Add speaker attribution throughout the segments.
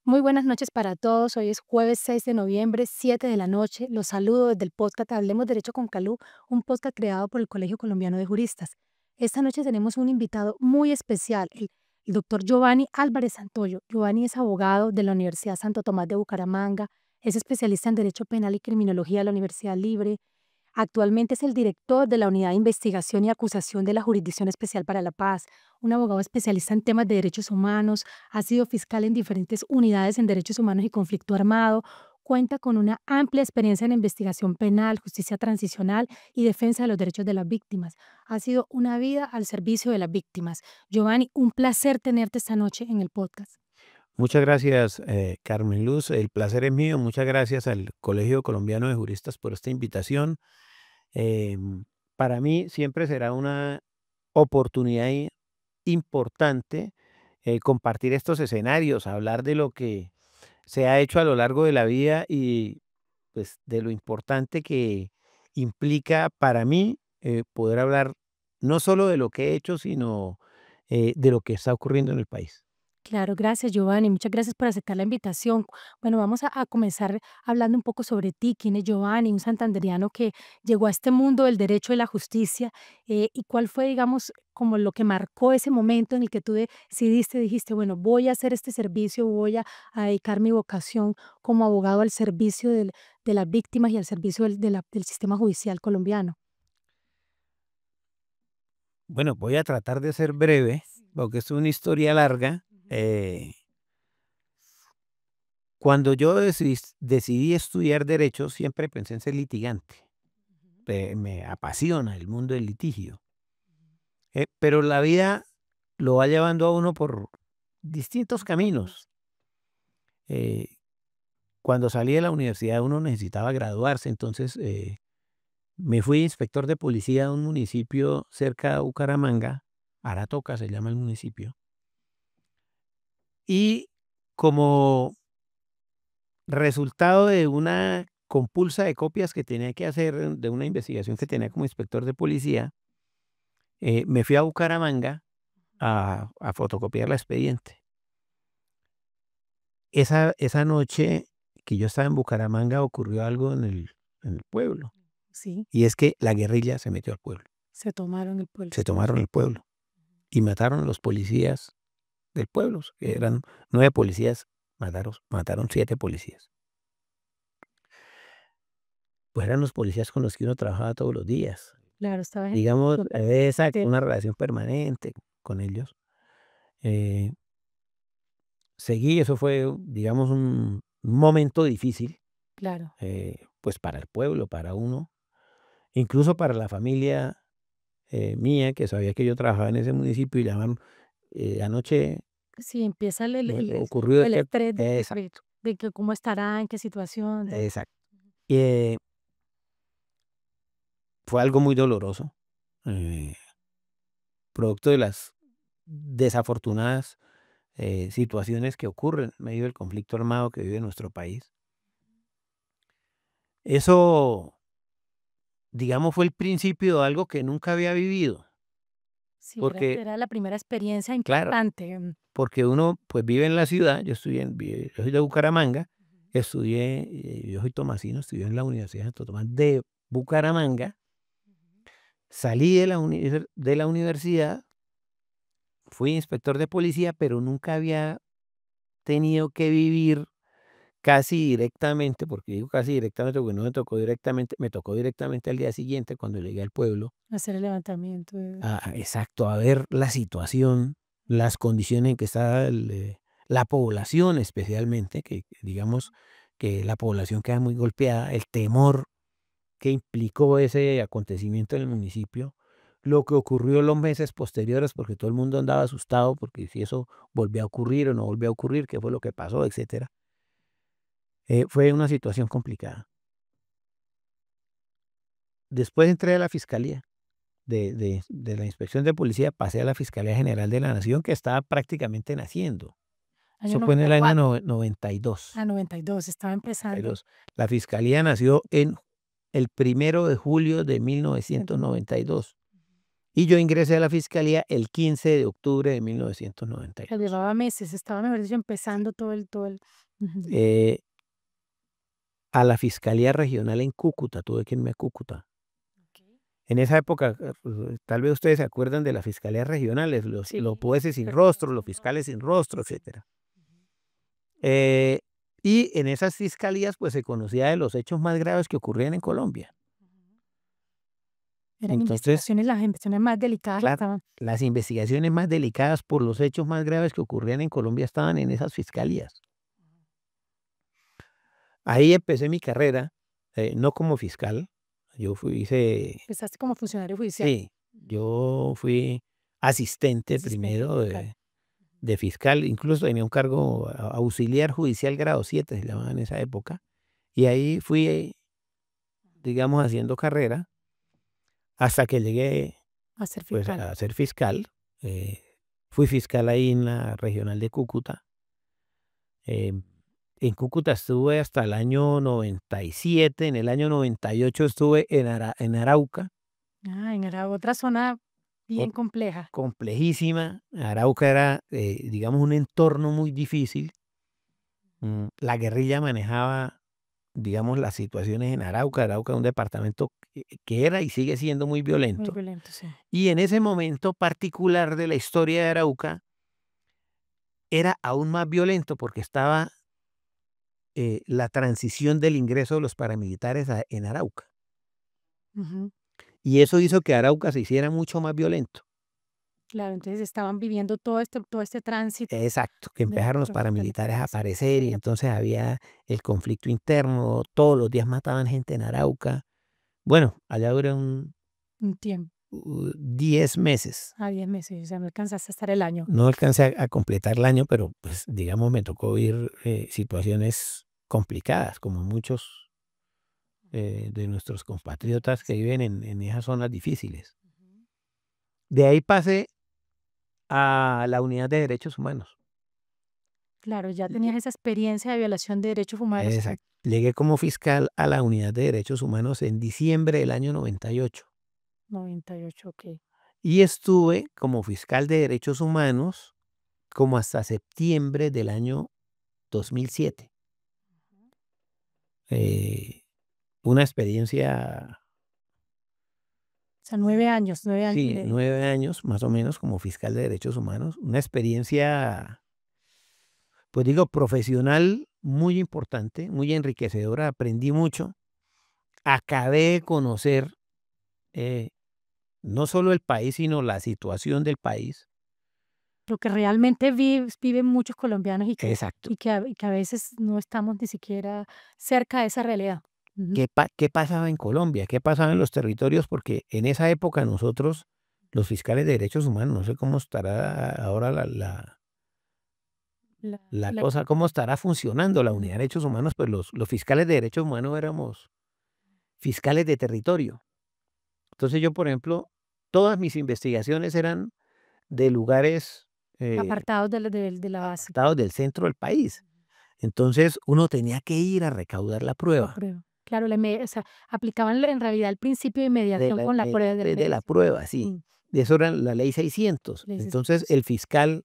Speaker 1: Muy buenas noches para todos. Hoy es jueves 6 de noviembre, 7 de la noche. Los saludo desde el podcast Hablemos Derecho con Calú, un podcast creado por el Colegio Colombiano de Juristas. Esta noche tenemos un invitado muy especial, el doctor Giovanni Álvarez Santoyo. Giovanni es abogado de la Universidad Santo Tomás de Bucaramanga, es especialista en Derecho Penal y Criminología de la Universidad Libre. Actualmente es el director de la Unidad de Investigación y Acusación de la Jurisdicción Especial para la Paz, un abogado especialista en temas de derechos humanos, ha sido fiscal en diferentes unidades en derechos humanos y conflicto armado, cuenta con una amplia experiencia en investigación penal, justicia transicional y defensa de los derechos de las víctimas. Ha sido una vida al servicio de las víctimas. Giovanni, un placer tenerte esta noche en el podcast.
Speaker 2: Muchas gracias, Carmen Luz. El placer es mío. Muchas gracias al Colegio Colombiano de Juristas por esta invitación. Para mí siempre será una oportunidad importante compartir estos escenarios, hablar de lo que se ha hecho a lo largo de la vida y pues de lo importante que implica para mí poder hablar no solo de lo que he hecho, sino de lo que está ocurriendo en el país.
Speaker 1: Claro, gracias Giovanni, muchas gracias por aceptar la invitación. Bueno, vamos a comenzar hablando un poco sobre ti, quién es Giovanni, un santandereano que llegó a este mundo del derecho y la justicia, y cuál fue, digamos, como lo que marcó ese momento en el que tú decidiste, dijiste, bueno, voy a hacer este servicio, voy a dedicar mi vocación como abogado al servicio de las víctimas y al servicio del sistema judicial colombiano.
Speaker 2: Bueno, voy a tratar de ser breve, porque es una historia larga. Cuando yo decidí estudiar derecho, siempre pensé en ser litigante. Me apasiona el mundo del litigio. Pero la vida lo va llevando a uno por distintos caminos. Eh, Cuando salí de la universidad uno necesitaba graduarse, entonces me fui inspector de policía a un municipio cerca de Bucaramanga, Aratoca se llama el municipio, y como resultado de una compulsa de copias que tenía que hacer de una investigación que tenía como inspector de policía, me fui a Bucaramanga a fotocopiar la expediente. Esa noche que yo estaba en Bucaramanga ocurrió algo en el pueblo,
Speaker 1: Sí,
Speaker 2: y es que la guerrilla se metió al pueblo,
Speaker 1: se tomaron el pueblo.
Speaker 2: se tomaron el pueblo y mataron a los policías del pueblo, que eran 9 policías, mataron 7 policías. Pues eran los policías con los que uno trabajaba todos los días.
Speaker 1: Claro, estaba en...
Speaker 2: Digamos, exacto,
Speaker 1: de-
Speaker 2: una relación permanente con ellos. Eh, Seguí, eso fue, digamos, un momento difícil,
Speaker 1: Claro.
Speaker 2: pues para el pueblo, para uno, incluso para la familia mía, que sabía que yo trabajaba en ese municipio y llamaron, anoche
Speaker 1: Sí, empieza
Speaker 2: ocurrió,
Speaker 1: el estrés
Speaker 2: exacto,
Speaker 1: de que cómo estará, en qué situación, todo.
Speaker 2: exacto. Eh, Fue algo muy doloroso, eh, producto de las desafortunadas situaciones que ocurren en medio del conflicto armado que vive nuestro país. Eso, digamos, fue el principio de algo que nunca había vivido,
Speaker 1: Sí,
Speaker 2: porque,
Speaker 1: era la primera experiencia
Speaker 2: claro,
Speaker 1: impactante.
Speaker 2: porque uno pues vive en la ciudad, yo soy de Bucaramanga, estudié, yo soy tomasino, estudié en la Universidad de Santo Tomás de Bucaramanga, salí de la universidad, fui inspector de policía, pero nunca había tenido que vivir casi directamente, porque digo casi directamente, porque no me tocó directamente, me tocó directamente al día siguiente cuando llegué al pueblo,
Speaker 1: Hacer el levantamiento.
Speaker 2: exacto, a ver la situación, las condiciones en que está la población especialmente, que digamos que la población queda muy golpeada, el temor que implicó ese acontecimiento en el municipio, lo que ocurrió los meses posteriores, porque todo el mundo andaba asustado, porque si eso volvía a ocurrir o no volvía a ocurrir, qué fue lo que pasó, etcétera. Fue una situación complicada. Después entré a la fiscalía de la inspección de policía, pasé a la Fiscalía General de la Nación, que estaba prácticamente naciendo.
Speaker 1: Año
Speaker 2: Eso fue en el
Speaker 1: noventa y
Speaker 2: año
Speaker 1: cuatro
Speaker 2: 92.
Speaker 1: 92 estaba empezando.
Speaker 2: 92. La fiscalía nació en el 1 de julio de 1992. Y yo ingresé a la fiscalía el 15 de octubre de 1992.
Speaker 1: Llevaba meses, estaba, mejor dicho, empezando todo el. Ujú.
Speaker 2: Eh, a la Fiscalía Regional en Cúcuta, tuve que irme a Cúcuta.
Speaker 1: Ok.
Speaker 2: En esa época, tal vez ustedes se acuerdan de las fiscalías regionales, los
Speaker 1: Sí,
Speaker 2: jueces sin
Speaker 1: personas
Speaker 2: rostro, los
Speaker 1: sin
Speaker 2: fiscales
Speaker 1: rostro.
Speaker 2: sin rostro,
Speaker 1: Sí.
Speaker 2: etcétera.
Speaker 1: Ujú.
Speaker 2: Eh, y en esas fiscalías, pues se conocía de los hechos más graves que ocurrían en Colombia.
Speaker 1: Ujú. Eran
Speaker 2: Entonces,
Speaker 1: investigaciones, las investigaciones más delicadas
Speaker 2: claro,
Speaker 1: estaban.
Speaker 2: las investigaciones más delicadas por los hechos más graves que ocurrían en Colombia estaban en esas fiscalías. Ahí empecé mi carrera, no como fiscal, hice,
Speaker 1: Empezaste como funcionario judicial.
Speaker 2: sí,
Speaker 1: Ujú.
Speaker 2: yo fui asistente
Speaker 1: Asistente
Speaker 2: primero
Speaker 1: fiscal. Ujú.
Speaker 2: de fiscal, incluso tenía un cargo auxiliar judicial grado 7 se llamaba en esa época, y ahí fui, digamos, haciendo carrera hasta que llegué,
Speaker 1: A ser
Speaker 2: pues,
Speaker 1: fiscal.
Speaker 2: a ser fiscal. eh, Fui fiscal ahí en la regional de Cúcuta. em, en Cúcuta estuve hasta el año 97. En el año 98 estuve en Arauca,
Speaker 1: Ah, era otra zona
Speaker 2: o-
Speaker 1: bien compleja.
Speaker 2: complejísima. Arauca era, digamos, un entorno muy difícil. La guerrilla manejaba, digamos, las situaciones en Arauca. Arauca es un departamento que era y sigue siendo muy
Speaker 1: Muy
Speaker 2: violento.
Speaker 1: violento, sí.
Speaker 2: Y en ese momento particular de la historia de Arauca era aún más violento porque estaba la transición del ingreso de los paramilitares en Arauca.
Speaker 1: Ujú.
Speaker 2: Y eso hizo que Arauca se hiciera mucho más violento.
Speaker 1: Claro, entonces estaban viviendo todo este tránsito
Speaker 2: Exacto, que
Speaker 1: de
Speaker 2: empezaron los
Speaker 1: los
Speaker 2: paramilitares a
Speaker 1: paramilitares.
Speaker 2: aparecer y entonces había el conflicto interno, todos los días mataban gente en Arauca. Bueno, allá duré un
Speaker 1: Un tiempo,
Speaker 2: 10 meses.
Speaker 1: a 10 meses, o sea, no alcanzaste a estar el año.
Speaker 2: No alcancé a completar el año, pero pues digamos me tocó vivir situaciones complicadas, como muchos de nuestros compatriotas que viven en esas zonas difíciles.
Speaker 1: Ujú.
Speaker 2: De ahí pasé a la unidad de derechos humanos.
Speaker 1: Claro, ya tenías esa experiencia de violación de derechos humanos.
Speaker 2: Exacto. Llegué como fiscal a la unidad de derechos humanos en diciembre del año 98
Speaker 1: 98, ok.
Speaker 2: y estuve como fiscal de derechos humanos como hasta septiembre del año 2007. Eh, una experiencia,
Speaker 1: O sea, 9 años, 9 años
Speaker 2: sí,
Speaker 1: de.
Speaker 2: 9 años más o menos como fiscal de derechos humanos, una experiencia, pues digo, profesional muy importante, muy enriquecedora, aprendí mucho, acabé de conocer eh, no solo el país, sino la situación del país.
Speaker 1: Lo que realmente viven muchos colombianos y que,
Speaker 2: Exacto.
Speaker 1: y que, a, y que a veces no estamos ni siquiera cerca de esa realidad. Ujú.
Speaker 2: ¿Qué pasaba en Colombia? ¿Qué pasaba en los territorios? Porque en esa época nosotros, los fiscales de derechos humanos, no sé cómo estará ahora
Speaker 1: La,
Speaker 2: la
Speaker 1: la,
Speaker 2: cosa, cómo estará funcionando la
Speaker 1: ujú.
Speaker 2: unidad de derechos humanos, pues los fiscales de derechos humanos éramos fiscales de territorio. Entonces yo, por ejemplo, todas mis investigaciones eran de lugares
Speaker 1: Apartados de la base.
Speaker 2: apartados del centro del país. Entonces uno tenía que ir a recaudar la
Speaker 1: La
Speaker 2: prueba.
Speaker 1: prueba. Claro, o sea, aplicaban en realidad el principio de
Speaker 2: De
Speaker 1: inmediación
Speaker 2: la
Speaker 1: con la prueba de la
Speaker 2: de la
Speaker 1: mediación.
Speaker 2: prueba, sí.
Speaker 1: Mm,
Speaker 2: De eso era la ley 600.
Speaker 1: le dices,
Speaker 2: Entonces,
Speaker 1: pues,
Speaker 2: el fiscal,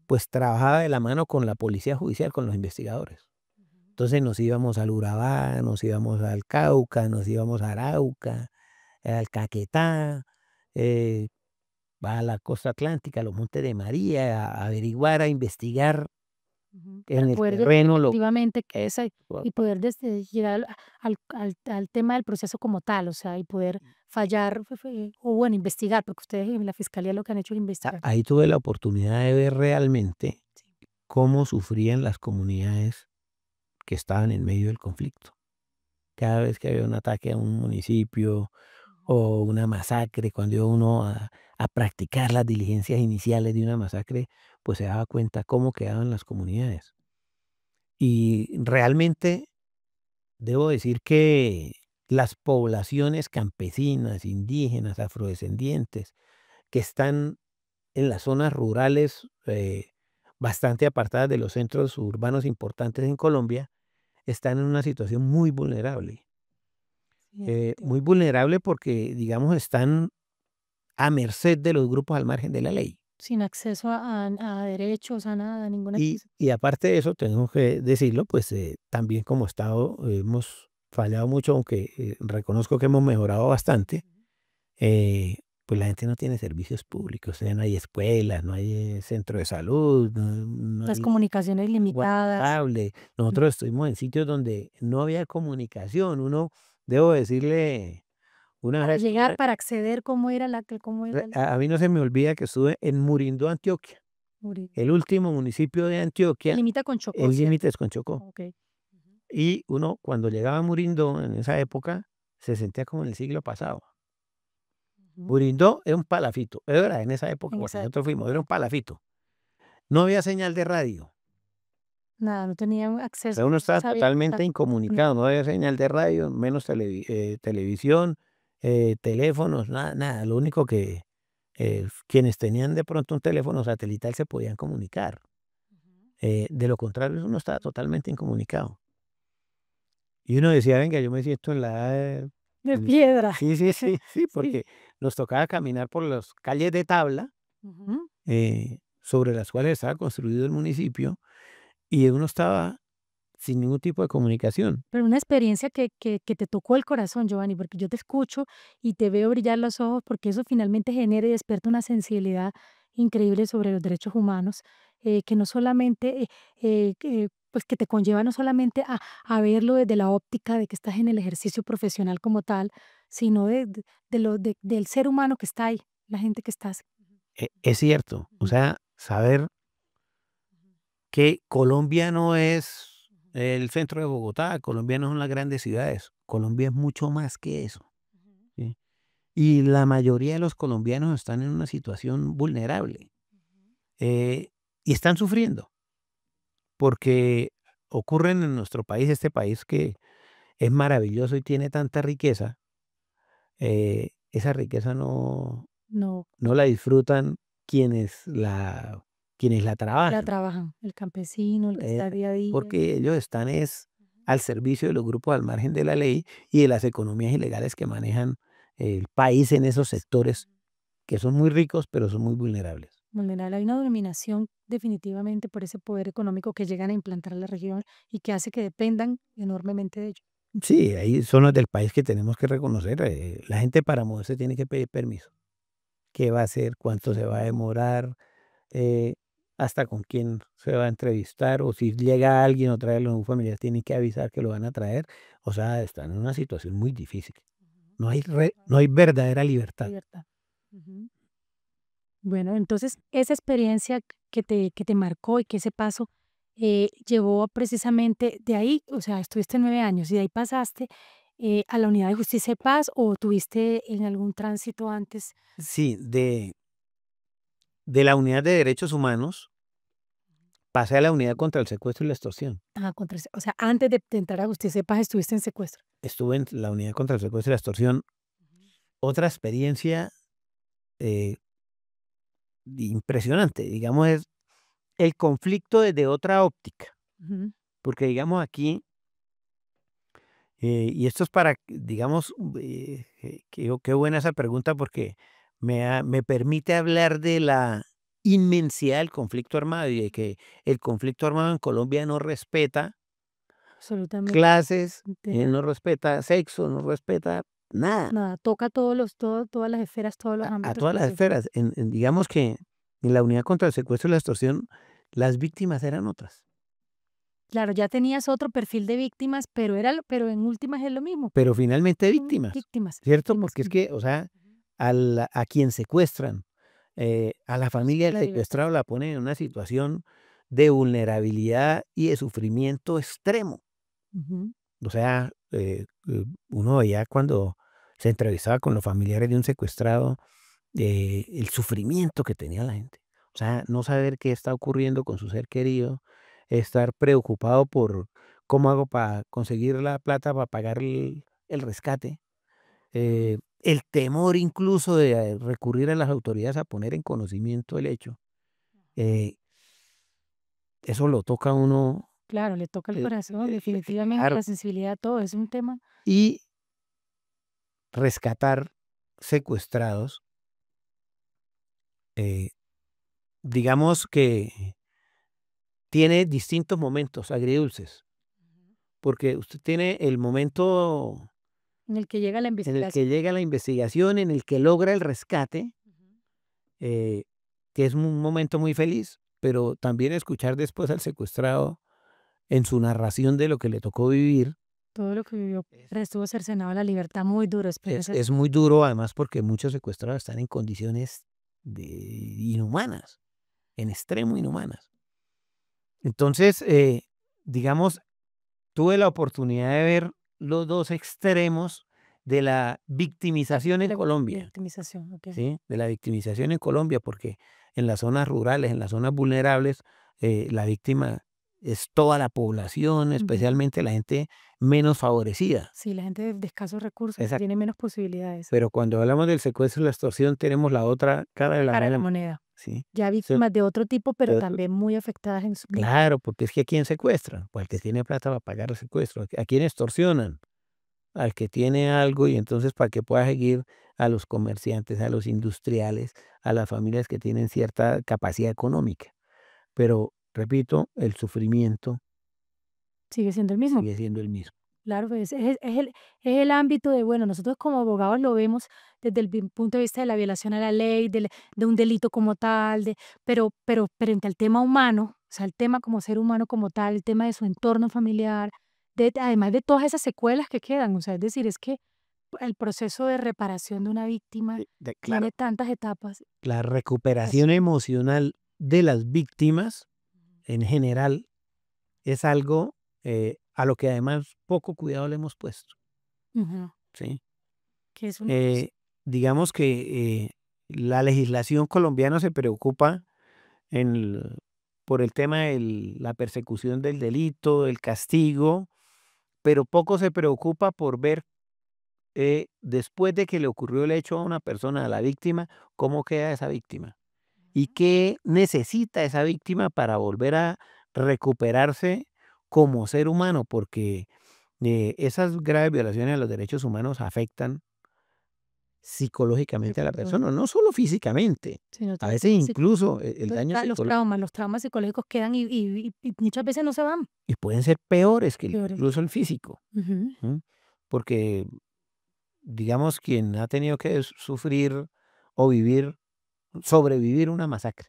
Speaker 2: pues, trabajaba de la mano con la policía judicial, con los investigadores.
Speaker 1: ujú.
Speaker 2: Entonces, nos íbamos al Urabá, nos íbamos al Cauca, nos íbamos a Arauca, al Caquetá, eh, a la costa atlántica, a los Montes de María, a averiguar, a investigar
Speaker 1: Ujú, para
Speaker 2: en el
Speaker 1: poder llegar
Speaker 2: terreno lo
Speaker 1: efectivamente que esa y poder llegar al tema del proceso como tal, o sea, y poder fallar, o bueno, investigar, porque ustedes en la fiscalía lo que han hecho es investigar.
Speaker 2: ahí tuve la oportunidad de ver realmente
Speaker 1: Sí.
Speaker 2: cómo sufrían las comunidades que estaban en medio del conflicto. Cada vez que había un ataque a un municipio
Speaker 1: Ujú.
Speaker 2: o una masacre, cuando iba uno a practicar las diligencias iniciales de una masacre, pues se daba cuenta cómo quedaban las comunidades. Y realmente debo decir que las poblaciones campesinas, indígenas, afrodescendientes, que están en las zonas rurales bastante apartadas de los centros urbanos importantes en Colombia, están en una situación muy vulnerable.
Speaker 1: Sí,
Speaker 2: Muy
Speaker 1: efectivamente.
Speaker 2: vulnerable porque, digamos, están a merced de los grupos al margen de la ley.
Speaker 1: Sin acceso a derechos, a nada, a ningún acceso.
Speaker 2: Y aparte de eso, tenemos que decirlo, pues también como Estado hemos fallado mucho, aunque reconozco que hemos mejorado bastante. eh, pues la gente no tiene servicios públicos, o sea, no hay escuelas, no hay centro de salud, no
Speaker 1: Las
Speaker 2: hay
Speaker 1: comunicaciones
Speaker 2: agua
Speaker 1: limitadas.
Speaker 2: potable.
Speaker 1: Mm.
Speaker 2: Nosotros estuvimos en sitios donde no había comunicación. Debo decirle, una
Speaker 1: Para
Speaker 2: vez,
Speaker 1: llegar, para acceder, cómo era el
Speaker 2: a mí no se me olvida que estuve en Murindó, Antioquia,
Speaker 1: Uri?
Speaker 2: el último municipio de
Speaker 1: Que
Speaker 2: Antioquia,
Speaker 1: limita con Chocó,
Speaker 2: en
Speaker 1: ¿cierto?
Speaker 2: límites con Chocó.
Speaker 1: Okey. Ujú,
Speaker 2: Y uno, cuando llegaba a Murindó en esa época, se sentía como en el siglo pasado.
Speaker 1: ujú.
Speaker 2: Murindó era un palafito, era en esa época,
Speaker 1: En
Speaker 2: cuando
Speaker 1: esa
Speaker 2: nosotros
Speaker 1: época,
Speaker 2: fuimos, era un
Speaker 1: okey.
Speaker 2: palafito. No había señal de radio.
Speaker 1: Nada, no tenían
Speaker 2: O
Speaker 1: acceso,
Speaker 2: sea, uno
Speaker 1: no
Speaker 2: estaba
Speaker 1: sabía
Speaker 2: totalmente
Speaker 1: estar
Speaker 2: incomunicado, no
Speaker 1: conectado.
Speaker 2: había señal de radio, menos televisión, teléfonos, nada, nada. Lo único que quienes tenían de pronto un teléfono satelital se podían comunicar.
Speaker 1: Ujú.
Speaker 2: De lo contrario, uno estaba totalmente incomunicado. Y uno decía, venga, yo me siento en la edad
Speaker 1: De
Speaker 2: en-
Speaker 1: piedra.
Speaker 2: sí, sí, sí, sí,
Speaker 1: Sí.
Speaker 2: porque nos tocaba caminar por las calles de tabla
Speaker 1: Ujú.
Speaker 2: sobre las cuales estaba construido el municipio y uno estaba sin ningún tipo de comunicación.
Speaker 1: Pero una experiencia que te tocó el corazón, Giovanni, porque yo te escucho y te veo brillar los ojos, porque eso finalmente genera y despierta una sensibilidad increíble sobre los derechos humanos, que no solamente, pues que te conlleva no solamente a verlo desde la óptica de que estás en el ejercicio profesional como tal, sino del ser humano que está ahí, la gente que estás.
Speaker 2: Es cierto, o
Speaker 1: Ujú,
Speaker 2: sea, saber
Speaker 1: ujú,
Speaker 2: que Colombia no es el centro de Bogotá, Colombia no son las grandes ciudades, Colombia es mucho más que eso,
Speaker 1: ujú,
Speaker 2: ¿sí? Y la mayoría de los colombianos están en una situación vulnerable,
Speaker 1: ujú,
Speaker 2: eh, y están sufriendo, porque ocurren en nuestro país, este país que es maravilloso y tiene tanta riqueza, esa riqueza
Speaker 1: no,
Speaker 2: no la disfrutan quienes la
Speaker 1: la
Speaker 2: trabajan.
Speaker 1: trabajan, el campesino, el que
Speaker 2: eh,
Speaker 1: está día a día.
Speaker 2: Porque ellos están es
Speaker 1: Ujú.
Speaker 2: al servicio de los grupos al margen de la ley y de las economías ilegales que manejan el país en esos sectores que son muy ricos, pero son muy vulnerables.
Speaker 1: Vulnerable. Hay una dominación definitivamente por ese poder económico que llegan a implantar en la región y que hace que dependan enormemente de ellos.
Speaker 2: Sí, hay zonas del país que tenemos que reconocer. La gente para moverse tiene que pedir permiso. ¿Qué va a hacer? ¿Cuánto se va a
Speaker 1: Definitivamente.
Speaker 2: demorar? eh, ¿Hasta con quién se va a entrevistar? O si llega alguien o trae a un familiar, tiene que avisar que lo van a traer. O sea, están en una situación muy difícil.
Speaker 1: Ujú.
Speaker 2: No hay verdadera libertad.
Speaker 1: Libertad. Ujú. Bueno, entonces esa experiencia que te marcó y que ese paso llevó precisamente de ahí, o sea, estuviste 9 años y de ahí pasaste a la Unidad de Justicia y Paz o tuviste en algún tránsito antes.
Speaker 2: Sí, de la Unidad de Derechos Humanos pasé a la Unidad contra el Secuestro y la Extorsión.
Speaker 1: O sea, antes de entrar a Justicia y Paz estuviste en secuestro.
Speaker 2: Estuve en la Unidad contra el Secuestro y la Extorsión.
Speaker 1: Ujú.
Speaker 2: Otra experiencia eh, impresionante, digamos, es el conflicto desde otra óptica,
Speaker 1: Ujú.
Speaker 2: porque digamos aquí, y esto es para, digamos, qué buena esa pregunta porque me permite hablar de la inmensidad del conflicto armado y de que el conflicto armado en Colombia no respeta
Speaker 1: Absolutamente.
Speaker 2: clases,
Speaker 1: Entera.
Speaker 2: no respeta sexo, no respeta nada,
Speaker 1: Nada, toca todas las esferas, todos los
Speaker 2: a
Speaker 1: ámbitos
Speaker 2: todas las
Speaker 1: posibles.
Speaker 2: esferas. Digamos que en la Unidad contra el Secuestro y la Extorsión, las víctimas eran otras,
Speaker 1: Claro, ya tenías otro perfil de víctimas, pero en últimas es lo mismo.
Speaker 2: pero finalmente
Speaker 1: Son
Speaker 2: víctimas,
Speaker 1: víctimas,
Speaker 2: ¿cierto?
Speaker 1: víctimas.
Speaker 2: Porque es
Speaker 1: Ujú,
Speaker 2: que, o sea,
Speaker 1: ujú.
Speaker 2: a quien secuestran, a la familia del
Speaker 1: La libertad.
Speaker 2: secuestrado la ponen en una situación de vulnerabilidad y de sufrimiento extremo.
Speaker 1: Ujú.
Speaker 2: O sea, uno veía cuando se entrevistaba con los familiares de un secuestrado, el sufrimiento que tenía la gente. O sea, no saber qué está ocurriendo con su ser querido, estar preocupado por cómo hago para conseguir la plata para pagar el rescate, el temor incluso de recurrir a las autoridades a poner en conocimiento el hecho. eh, Eso lo toca a uno.
Speaker 1: Claro, le toca el
Speaker 2: eh,
Speaker 1: corazón, definitivamente,
Speaker 2: claro,
Speaker 1: la sensibilidad, todo, es un tema.
Speaker 2: y rescatar secuestrados digamos que tiene distintos momentos agridulces, porque usted tiene el momento
Speaker 1: En el que llega la
Speaker 2: en el
Speaker 1: investigación.
Speaker 2: que llega la investigación, en el que logra el rescate, eh, que es un momento muy feliz, pero también escuchar después al secuestrado en su narración de lo que le tocó vivir
Speaker 1: Todo lo que vivió,
Speaker 2: es,
Speaker 1: pero estuvo cercenado a la libertad, muy duro, expresa.
Speaker 2: es muy duro, además porque muchos secuestrados están en condiciones inhumanas, en extremo inhumanas. Entonces, digamos, tuve la oportunidad de ver los dos extremos de la victimización en
Speaker 1: La
Speaker 2: Colombia,
Speaker 1: victimización, ok.
Speaker 2: ¿sí? De la victimización en Colombia, porque en las zonas rurales, en las zonas vulnerables, la víctima es toda la población,
Speaker 1: Ujú.
Speaker 2: especialmente la gente menos favorecida.
Speaker 1: Sí, la gente de escasos recursos que
Speaker 2: Exacto.
Speaker 1: tiene menos posibilidades.
Speaker 2: Pero cuando hablamos del secuestro y la extorsión, tenemos la otra cara de la
Speaker 1: Cara de la
Speaker 2: moneda,
Speaker 1: moneda.
Speaker 2: ¿sí?
Speaker 1: Ya
Speaker 2: So-
Speaker 1: víctimas de otro tipo, pero
Speaker 2: so-
Speaker 1: también muy afectadas en su
Speaker 2: claro, porque es que ¿a quién secuestran? Pues al que
Speaker 1: sí.
Speaker 2: tiene plata para pagar el secuestro. ¿A quién extorsionan? Al que tiene algo y entonces para que pueda seguir a los comerciantes, a los industriales, a las familias que tienen cierta capacidad económica. Pero, repito, el sufrimiento
Speaker 1: Sigue siendo el mismo.
Speaker 2: sigue siendo el mismo.
Speaker 1: Claro, pues es el ámbito de, bueno, nosotros como abogados lo vemos desde el punto de vista de la violación a la ley, de un delito como tal, pero frente al tema humano, o sea, el tema como ser humano como tal, el tema de su entorno familiar, además de todas esas secuelas que quedan, o sea, es decir, es que el proceso de reparación de una víctima
Speaker 2: Claro,
Speaker 1: tiene tantas etapas.
Speaker 2: la
Speaker 1: Así.
Speaker 2: recuperación emocional de las víctimas en general es algo a lo que además poco cuidado le hemos puesto,
Speaker 1: Ujú.
Speaker 2: ¿sí?
Speaker 1: Que es una cosa.
Speaker 2: Eh, digamos que la legislación colombiana se preocupa en por el tema de la persecución del delito, el castigo, pero poco se preocupa por ver después de que le ocurrió el hecho a una persona, a la víctima, cómo queda esa víctima y qué necesita esa víctima para volver a recuperarse como ser humano, porque esas graves violaciones a los derechos humanos afectan psicológicamente a la
Speaker 1: Psicológico,
Speaker 2: persona, no solo físicamente,
Speaker 1: sino
Speaker 2: a veces
Speaker 1: psico
Speaker 2: incluso el daño psicológico.
Speaker 1: los traumas psicológicos quedan y muchas veces no se van.
Speaker 2: Y pueden ser peores que
Speaker 1: Peores.
Speaker 2: incluso el físico,
Speaker 1: Ujú.
Speaker 2: ¿m? Porque, digamos, quien ha tenido que sufrir o vivir, sobrevivir una masacre,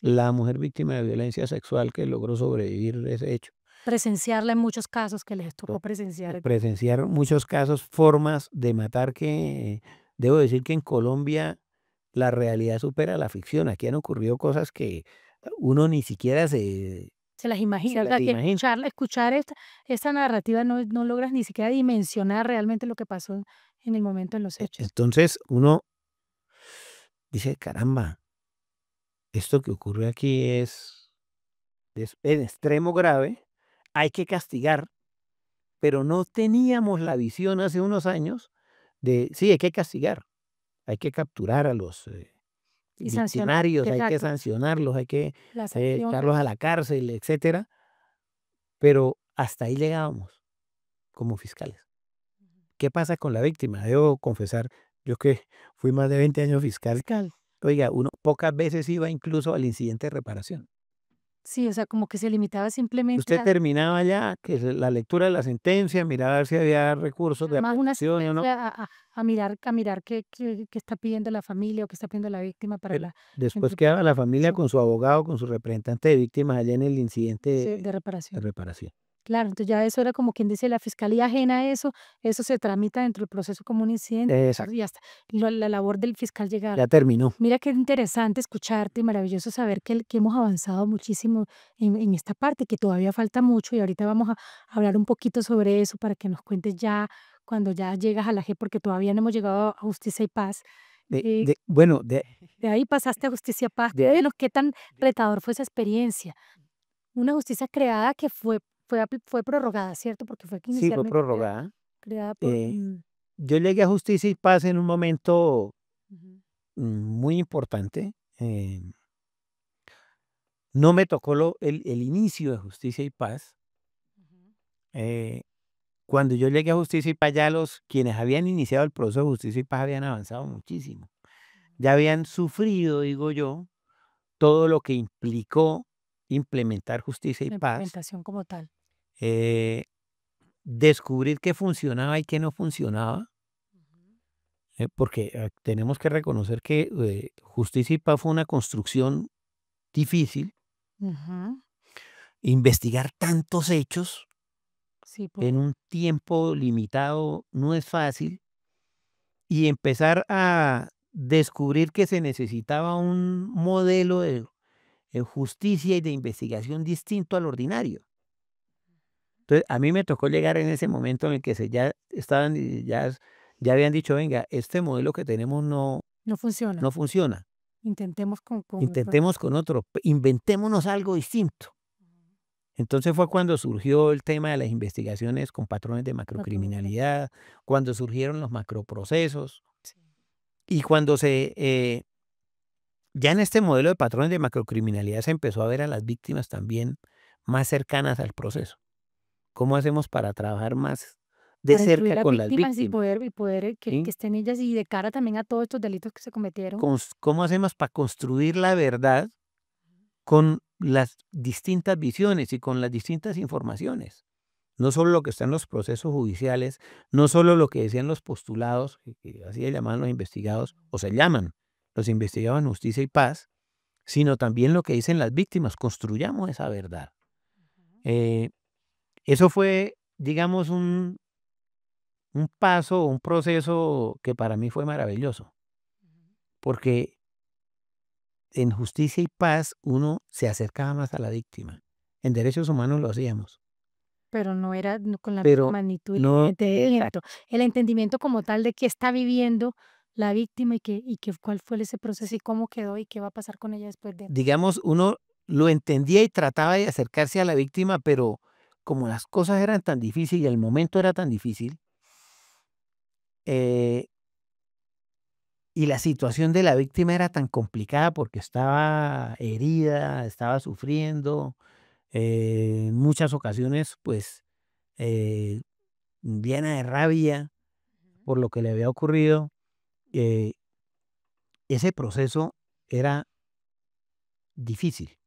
Speaker 2: la mujer víctima de violencia sexual que logró sobrevivir ese hecho,
Speaker 1: Presenciarla en muchos casos que les
Speaker 2: to-
Speaker 1: tocó presenciar.
Speaker 2: presenciar muchos casos, formas de matar que, debo decir que en Colombia la realidad supera la ficción. Aquí han ocurrido cosas que uno ni siquiera
Speaker 1: Se las imagina,
Speaker 2: se
Speaker 1: o
Speaker 2: las
Speaker 1: sea, que
Speaker 2: imagina.
Speaker 1: escuchar esta narrativa no logras ni siquiera dimensionar realmente lo que pasó en el momento, en los hechos.
Speaker 2: Entonces uno dice, caramba, esto que ocurre aquí es en extremo grave, hay que castigar, pero no teníamos la visión hace unos años de, sí, hay que castigar, hay que capturar a los
Speaker 1: Y sancionar,
Speaker 2: victimarios, hay que
Speaker 1: exacto,
Speaker 2: sancionarlos, hay que
Speaker 1: la sanción.
Speaker 2: echarlos a la cárcel, etcétera, pero hasta ahí llegábamos como fiscales. ¿Qué pasa con la víctima? Debo confesar, yo que fui más de 20 años fiscal,
Speaker 1: Fiscal.
Speaker 2: oiga, uno pocas veces iba incluso al incidente de reparación.
Speaker 1: Sí, o sea, como que se limitaba simplemente
Speaker 2: Usted terminaba ya que la lectura de la sentencia, miraba a ver si había recursos de
Speaker 1: más una
Speaker 2: apelación o no,
Speaker 1: asistencia a mirar qué está pidiendo la familia o qué está pidiendo la víctima para
Speaker 2: pero
Speaker 1: la
Speaker 2: después quedaba la familia
Speaker 1: interpretación
Speaker 2: con su abogado, con su representante de víctimas allá en el incidente
Speaker 1: de
Speaker 2: de
Speaker 1: reparación.
Speaker 2: reparación.
Speaker 1: Claro, entonces ya eso era como quien dice la fiscalía ajena a eso, eso se tramita dentro del proceso como un incidente
Speaker 2: Exacto,
Speaker 1: y hasta la labor del fiscal llegar.
Speaker 2: ya terminó.
Speaker 1: Mira qué interesante escucharte y maravilloso saber que hemos avanzado muchísimo en esta parte, que todavía falta mucho y ahorita vamos a hablar un poquito sobre eso para que nos cuentes ya cuando ya llegas a la G, porque todavía no hemos llegado a Justicia y Paz. Eh,
Speaker 2: Bueno,
Speaker 1: de ahí pasaste a Justicia y Paz.
Speaker 2: de
Speaker 1: Cuéntanos qué tan retador fue esa experiencia. Una justicia creada que fue prorrogada, ¿cierto? Porque fue que
Speaker 2: sí, fue
Speaker 1: inicialmente
Speaker 2: prorrogada.
Speaker 1: creada por
Speaker 2: Eh, yo llegué a Justicia y Paz en un momento
Speaker 1: ujú,
Speaker 2: muy importante. No me tocó el inicio de Justicia y Paz.
Speaker 1: ujú.
Speaker 2: eh, Cuando yo llegué a Justicia y Paz, ya quienes habían iniciado el proceso de Justicia y Paz habían avanzado muchísimo. ya habían sufrido, digo yo, todo lo que implicó implementar justicia y
Speaker 1: La
Speaker 2: paz,
Speaker 1: implementación como tal.
Speaker 2: eh, descubrir qué funcionaba y qué no funcionaba, porque tenemos que reconocer que justicia y paz fue una construcción difícil,
Speaker 1: Ujú.
Speaker 2: investigar tantos hechos
Speaker 1: Sí,
Speaker 2: en un tiempo limitado no es fácil y empezar a descubrir que se necesitaba un modelo de justicia y de investigación distinto al ordinario. Entonces, a mí me tocó llegar en ese momento en el que ya estaban, ya habían dicho, venga, este modelo que tenemos
Speaker 1: no funciona.
Speaker 2: no funciona,
Speaker 1: Intentemos con otro.
Speaker 2: intentemos con otro, inventémonos algo distinto. Entonces fue cuando surgió el tema de las investigaciones con patrones de
Speaker 1: Macroproceso.
Speaker 2: macrocriminalidad, cuando surgieron los macroprocesos
Speaker 1: Sí.
Speaker 2: y cuando ya en este modelo de patrones de macrocriminalidad se empezó a ver a las víctimas también más cercanas al proceso. ¿Cómo hacemos para trabajar más de
Speaker 1: Para incluir
Speaker 2: cerca
Speaker 1: las
Speaker 2: con las
Speaker 1: víctimas
Speaker 2: víctimas?
Speaker 1: y poder que
Speaker 2: ¿Sí?
Speaker 1: estén ellas y de cara también a todos estos delitos que se cometieron.
Speaker 2: ¿Cómo hacemos para construir la verdad con las distintas visiones y con las distintas informaciones? No solo lo que está en los procesos judiciales, no solo lo que decían los postulados, que así se llamaban los investigados, o se llaman los investigados en justicia y paz, sino también lo que dicen las víctimas. Construyamos esa verdad. Eh, Eso fue, digamos, un paso, un proceso que para mí fue maravilloso, porque en justicia y paz uno se acercaba más a la víctima. En derechos humanos lo hacíamos,
Speaker 1: Pero no era con la misma
Speaker 2: pero
Speaker 1: magnitud
Speaker 2: no,
Speaker 1: exacto, el entendimiento como tal de qué está viviendo la víctima y cuál fue ese proceso y cómo quedó y qué va a pasar con ella después de.
Speaker 2: digamos, uno lo entendía y trataba de acercarse a la víctima, pero como las cosas eran tan difíciles y el momento era tan difícil, eh, y la situación de la víctima era tan complicada porque estaba herida, estaba sufriendo, en muchas ocasiones, pues, eh, llena de rabia por lo que le había ocurrido. eh, Ese proceso era difícil.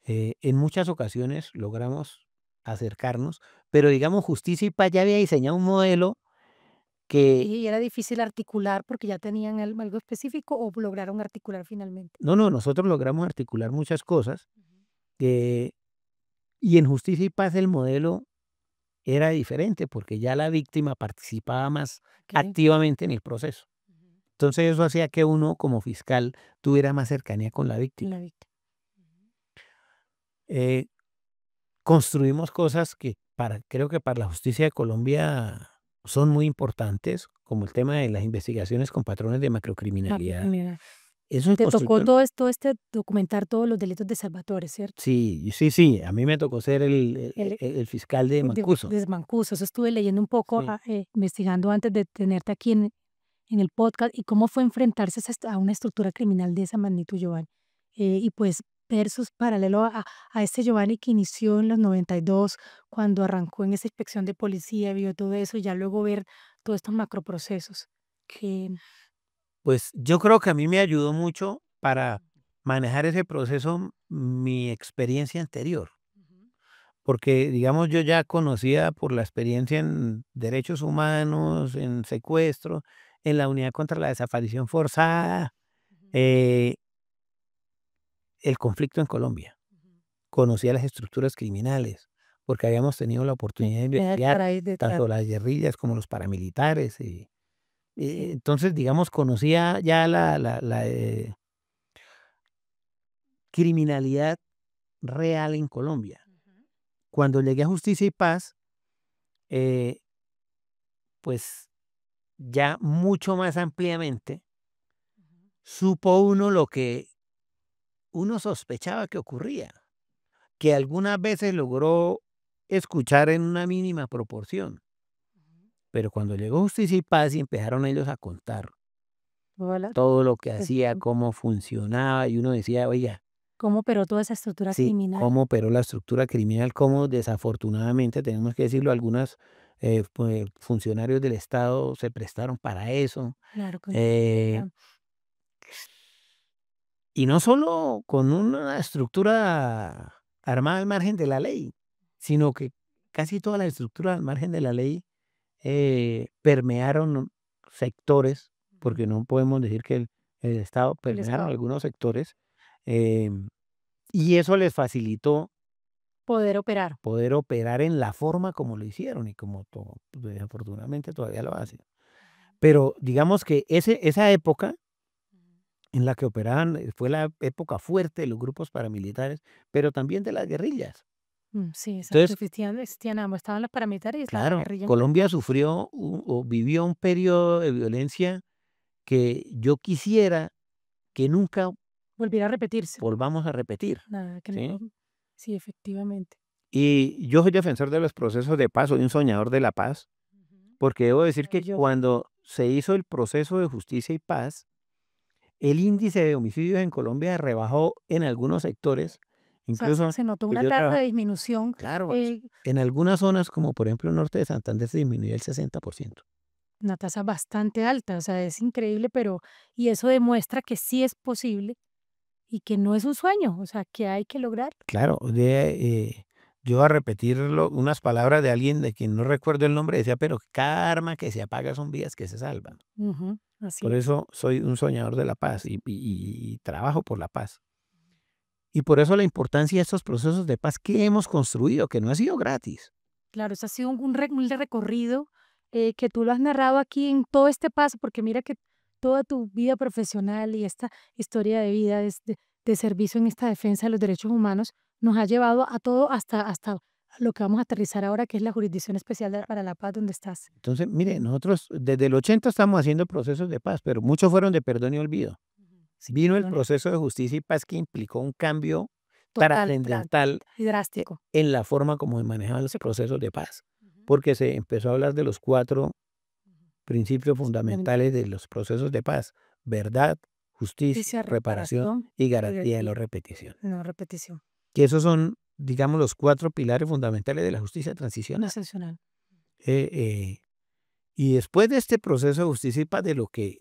Speaker 2: En muchas ocasiones logramos acercarnos, pero digamos, Justicia y Paz ya había diseñado un modelo que,
Speaker 1: Y era difícil articular porque ya tenían algo específico o lograron articular finalmente.
Speaker 2: no, nosotros logramos articular muchas cosas, eh, y en Justicia y Paz el modelo era diferente porque ya la víctima participaba más
Speaker 1: Okey.
Speaker 2: activamente en el proceso. Entonces eso hacía que uno como fiscal tuviera más cercanía con la víctima.
Speaker 1: La víctima.
Speaker 2: Eh, Construimos cosas que creo que para la justicia de Colombia son muy importantes, como el tema de las investigaciones con patrones de macrocriminalidad.
Speaker 1: Macrocriminal.
Speaker 2: Eso
Speaker 1: Y
Speaker 2: es
Speaker 1: te tocó
Speaker 2: construcción.
Speaker 1: todo este documentar todos los delitos de Salvatore, ¿cierto?
Speaker 2: Sí, sí, sí, a mí me tocó ser
Speaker 1: El
Speaker 2: el fiscal de Mancuso.
Speaker 1: de Mancuso, eso estuve leyendo un poco,
Speaker 2: Sí.
Speaker 1: investigando antes de tenerte aquí en el podcast, y cómo fue enfrentarse a una estructura criminal de esa magnitud, Giovanni. Y pues versus paralelo a este Giovanni que inició en los 92 cuando arrancó en esa inspección de policía, vio todo eso, y ya luego ver todos estos macroprocesos que
Speaker 2: Pues yo creo que a mí me ayudó mucho para manejar ese proceso mi experiencia anterior, porque digamos yo ya conocía por la experiencia en derechos humanos, en secuestro, en la unidad contra la desaparición forzada, eh, el conflicto en Colombia. Conocía las estructuras criminales, porque habíamos tenido la oportunidad de investigar
Speaker 1: para ir detrás.
Speaker 2: tanto las guerrillas como los paramilitares. Entonces, digamos, conocía ya la criminalidad real en Colombia. Cuando llegué a Justicia y Paz, eh, pues ya mucho más ampliamente supo uno lo que uno sospechaba que ocurría, que algunas veces logró escuchar en una mínima proporción. Pero cuando llegó Justicia y Paz y empezaron ellos a contar
Speaker 1: Hola.
Speaker 2: todo lo que hacía, cómo funcionaba, y uno decía, oiga,
Speaker 1: ¿Cómo operó toda esa estructura
Speaker 2: sí,
Speaker 1: criminal?
Speaker 2: cómo operó la estructura criminal, cómo desafortunadamente, tenemos que decirlo, algunos funcionarios del Estado se prestaron para eso.
Speaker 1: Claro, con
Speaker 2: eh,
Speaker 1: impunidad.
Speaker 2: Y no solo con una estructura armada al margen de la ley, sino que casi toda la estructura al margen de la ley permearon sectores, porque no podemos decir que el Estado
Speaker 1: El
Speaker 2: permearon
Speaker 1: Estado.
Speaker 2: algunos sectores, em, y eso les facilitó
Speaker 1: Poder operar.
Speaker 2: poder operar en la forma como lo hicieron y como pues, desafortunadamente todavía lo hacen. Pero digamos que esa época en la que operaban fue la época fuerte de los grupos paramilitares, pero también de las guerrillas.
Speaker 1: Sí, exacto.
Speaker 2: Entonces,
Speaker 1: Existían ambos. Estaban los paramilitares y estaba la
Speaker 2: claro,
Speaker 1: guerrilla en Colombia.
Speaker 2: Colombia sufrió o vivió un periodo de violencia que yo quisiera que nunca
Speaker 1: Volviera a repetirse.
Speaker 2: volvamos a repetir,
Speaker 1: Nada, que
Speaker 2: ¿sí?
Speaker 1: no. Sí, efectivamente.
Speaker 2: Y yo soy defensor de los procesos de paz, soy un soñador de la paz,
Speaker 1: Ujú.
Speaker 2: porque debo decir que
Speaker 1: Maravilloso.
Speaker 2: cuando se hizo el proceso de justicia y paz, el índice de homicidios en Colombia rebajó en algunos sectores,
Speaker 1: O sea, se
Speaker 2: incluso
Speaker 1: se notó
Speaker 2: pues
Speaker 1: una
Speaker 2: yo
Speaker 1: tasa
Speaker 2: trabajo,
Speaker 1: de disminución,
Speaker 2: claro,
Speaker 1: eh,
Speaker 2: en algunas zonas, como por ejemplo el norte de Santander, se disminuyó el 60%.
Speaker 1: una tasa bastante alta, o sea, es increíble, pero y eso demuestra que sí es posible y que no es un sueño, o sea, que hay que lograr.
Speaker 2: Claro, yo a repetir unas palabras de alguien de quien no recuerdo el nombre, decía, pero cada arma que se apaga son vidas que se salvan.
Speaker 1: Ujú, así
Speaker 2: Por
Speaker 1: es.
Speaker 2: eso soy un soñador de la paz y trabajo por la paz. Y por eso la importancia de estos procesos de paz que hemos construido, que no ha sido gratis.
Speaker 1: Claro, eso ha sido un recorrido, que tú lo has narrado aquí en todo este paso, porque mira que toda tu vida profesional y esta historia de vida de servicio en esta defensa de los derechos humanos nos ha llevado a todo hasta lo que vamos a aterrizar ahora, que es la Jurisdicción Especial para la Paz, donde estás.
Speaker 2: Entonces, mire,
Speaker 1: Ujú,
Speaker 2: nosotros desde el 80 estamos haciendo procesos de paz, pero muchos fueron de perdón y olvido.
Speaker 1: ujú. Sí,
Speaker 2: Vino el
Speaker 1: perdón.
Speaker 2: proceso de justicia y paz que implicó un cambio
Speaker 1: Total,
Speaker 2: trascendental
Speaker 1: y drástico.
Speaker 2: en la forma como se manejaban los
Speaker 1: Se
Speaker 2: procesos de paz,
Speaker 1: Ujú,
Speaker 2: porque se empezó a hablar de los 4
Speaker 1: ujú.
Speaker 2: principios
Speaker 1: Sí, fundamental.
Speaker 2: fundamentales de los procesos de paz: verdad, justicia,
Speaker 1: Justicia,
Speaker 2: reparación
Speaker 1: reparación
Speaker 2: y
Speaker 1: y
Speaker 2: garantía de no repetición.
Speaker 1: no repetición.
Speaker 2: Que esos son, digamos, los 4 pilares fundamentales de la justicia transicional.
Speaker 1: Excepcional.
Speaker 2: Eh, eh, y después de este proceso de justicia y paz, de lo que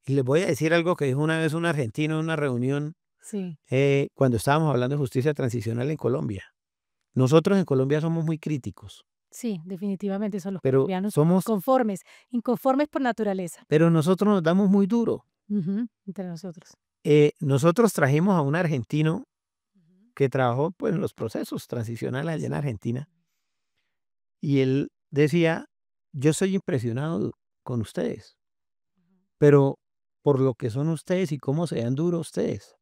Speaker 2: y les voy a decir algo que dijo una vez un argentino en una reunión,
Speaker 1: Sí.
Speaker 2: cuando estábamos hablando de justicia transicional en Colombia. Nosotros en Colombia somos muy críticos,
Speaker 1: Sí, definitivamente son los
Speaker 2: pero
Speaker 1: colombianos
Speaker 2: somos
Speaker 1: inconformes por naturaleza.
Speaker 2: pero nosotros nos damos muy duro.
Speaker 1: Ujú, entre nosotros.
Speaker 2: Nosotros trajimos a un argentino
Speaker 1: Ujú,
Speaker 2: que trabajó, pues, en los procesos transicionales allá en
Speaker 1: sí.
Speaker 2: Argentina, y él decía: "Yo estoy impresionado con ustedes,
Speaker 1: Ujú.
Speaker 2: pero por lo que son ustedes y cómo se dan duro ustedes".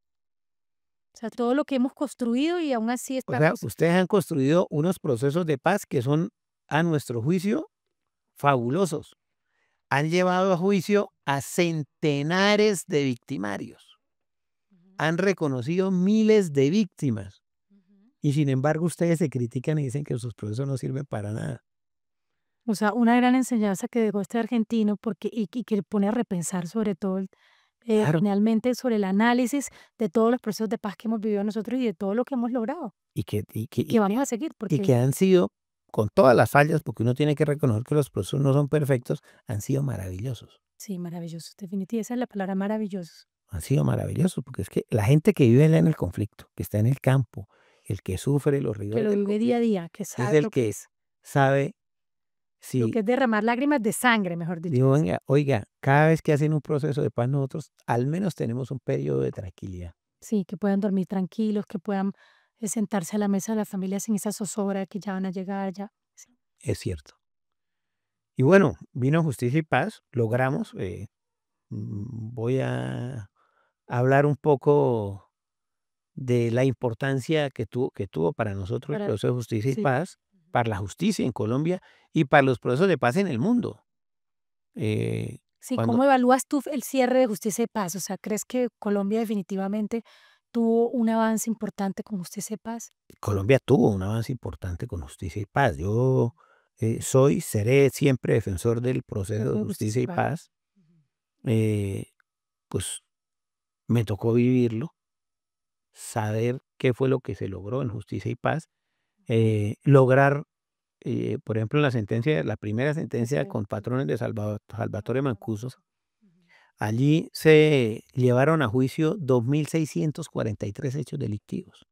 Speaker 1: O sea, todo lo que hemos construido y aún así
Speaker 2: O sea,
Speaker 1: estamos.
Speaker 2: ustedes han construido unos procesos de paz que son, a nuestro juicio, fabulosos. Han llevado a juicio a centenares de victimarios,
Speaker 1: Ujú,
Speaker 2: han reconocido miles de víctimas,
Speaker 1: ujú.
Speaker 2: y sin embargo ustedes se critican y dicen que sus procesos no sirven para nada.
Speaker 1: O sea, una gran enseñanza que dejó este argentino porque y que pone a repensar sobre todo,
Speaker 2: Claro,
Speaker 1: finalmente sobre el análisis de todos los procesos de paz que hemos vivido nosotros y de todo lo que hemos logrado
Speaker 2: y que y que
Speaker 1: y
Speaker 2: y
Speaker 1: que vamos a seguir,
Speaker 2: y
Speaker 1: porque
Speaker 2: que han sido, con todas las fallas, porque uno tiene que reconocer que los procesos no son perfectos, han sido maravillosos.
Speaker 1: sí, maravilloso, definitivamente esa es la palabra maravilloso,
Speaker 2: Han sido maravillosos, porque es que la gente que vive en el conflicto, que está en el campo, el que sufre los
Speaker 1: que
Speaker 2: rigores
Speaker 1: lo
Speaker 2: del
Speaker 1: vive día a
Speaker 2: conflicto,
Speaker 1: día, que
Speaker 2: es
Speaker 1: sabe
Speaker 2: el
Speaker 1: lo que
Speaker 2: que
Speaker 1: es,
Speaker 2: sabe
Speaker 1: lo
Speaker 2: si
Speaker 1: que es derramar lágrimas de sangre, mejor dicho.
Speaker 2: digo, venga, oiga, cada vez que hacen un proceso de paz, nosotros al menos tenemos un periodo de tranquilidad.
Speaker 1: Sí, que puedan dormir tranquilos, que puedan, sentarse a la mesa de la familia sin esa zozobra que ya van a llegar, ya. Sí.
Speaker 2: Es cierto. Y bueno, vino Justicia y Paz, logramos, voy a hablar un poco de la importancia que tuvo para nosotros el
Speaker 1: Para
Speaker 2: proceso de justicia y
Speaker 1: sí.
Speaker 2: paz, para la justicia en Colombia y para los procesos de paz en el mundo. Eh,
Speaker 1: Sí,
Speaker 2: cuando
Speaker 1: ¿cómo evalúas tú el cierre de Justicia y Paz? O sea, ¿crees que Colombia definitivamente tuvo un avance importante con Justicia y Paz?
Speaker 2: Colombia tuvo un avance importante con justicia y paz, yo seré siempre defensor del proceso de
Speaker 1: De Justicia
Speaker 2: justicia
Speaker 1: y
Speaker 2: y
Speaker 1: Paz.
Speaker 2: paz,
Speaker 1: Ujú.
Speaker 2: eh, pues me tocó vivirlo, saber qué fue lo que se logró en justicia y paz, lograr, por ejemplo, en la primera sentencia
Speaker 1: Ese
Speaker 2: con patrones de Salvatore Mancuso,
Speaker 1: Mancuso. Ujú.
Speaker 2: Allí se llevaron a juicio 2.643 hechos delictivos.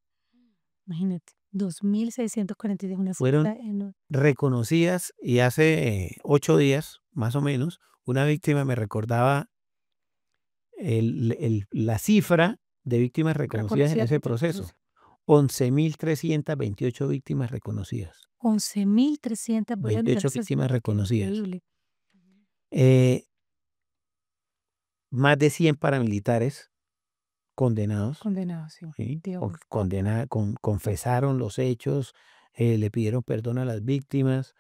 Speaker 1: Imagínate, 2.643, una
Speaker 2: Fueron
Speaker 1: cifra enorme.
Speaker 2: reconocidas y hace 8 días, más o menos, una víctima me recordaba la cifra de víctimas reconocidas en
Speaker 1: Reconocida
Speaker 2: ese
Speaker 1: dentro del
Speaker 2: proceso.
Speaker 1: proceso.
Speaker 2: 11.328 víctimas reconocidas.
Speaker 1: 11.300, voy a mirar
Speaker 2: 28
Speaker 1: esa
Speaker 2: víctimas
Speaker 1: cifra, qué
Speaker 2: reconocidas.
Speaker 1: increíble.
Speaker 2: Eh, Más de 100 paramilitares condenados,
Speaker 1: Condenados, sí.
Speaker 2: ¿sí?
Speaker 1: Dios.
Speaker 2: Confesaron los hechos, le pidieron perdón a las víctimas.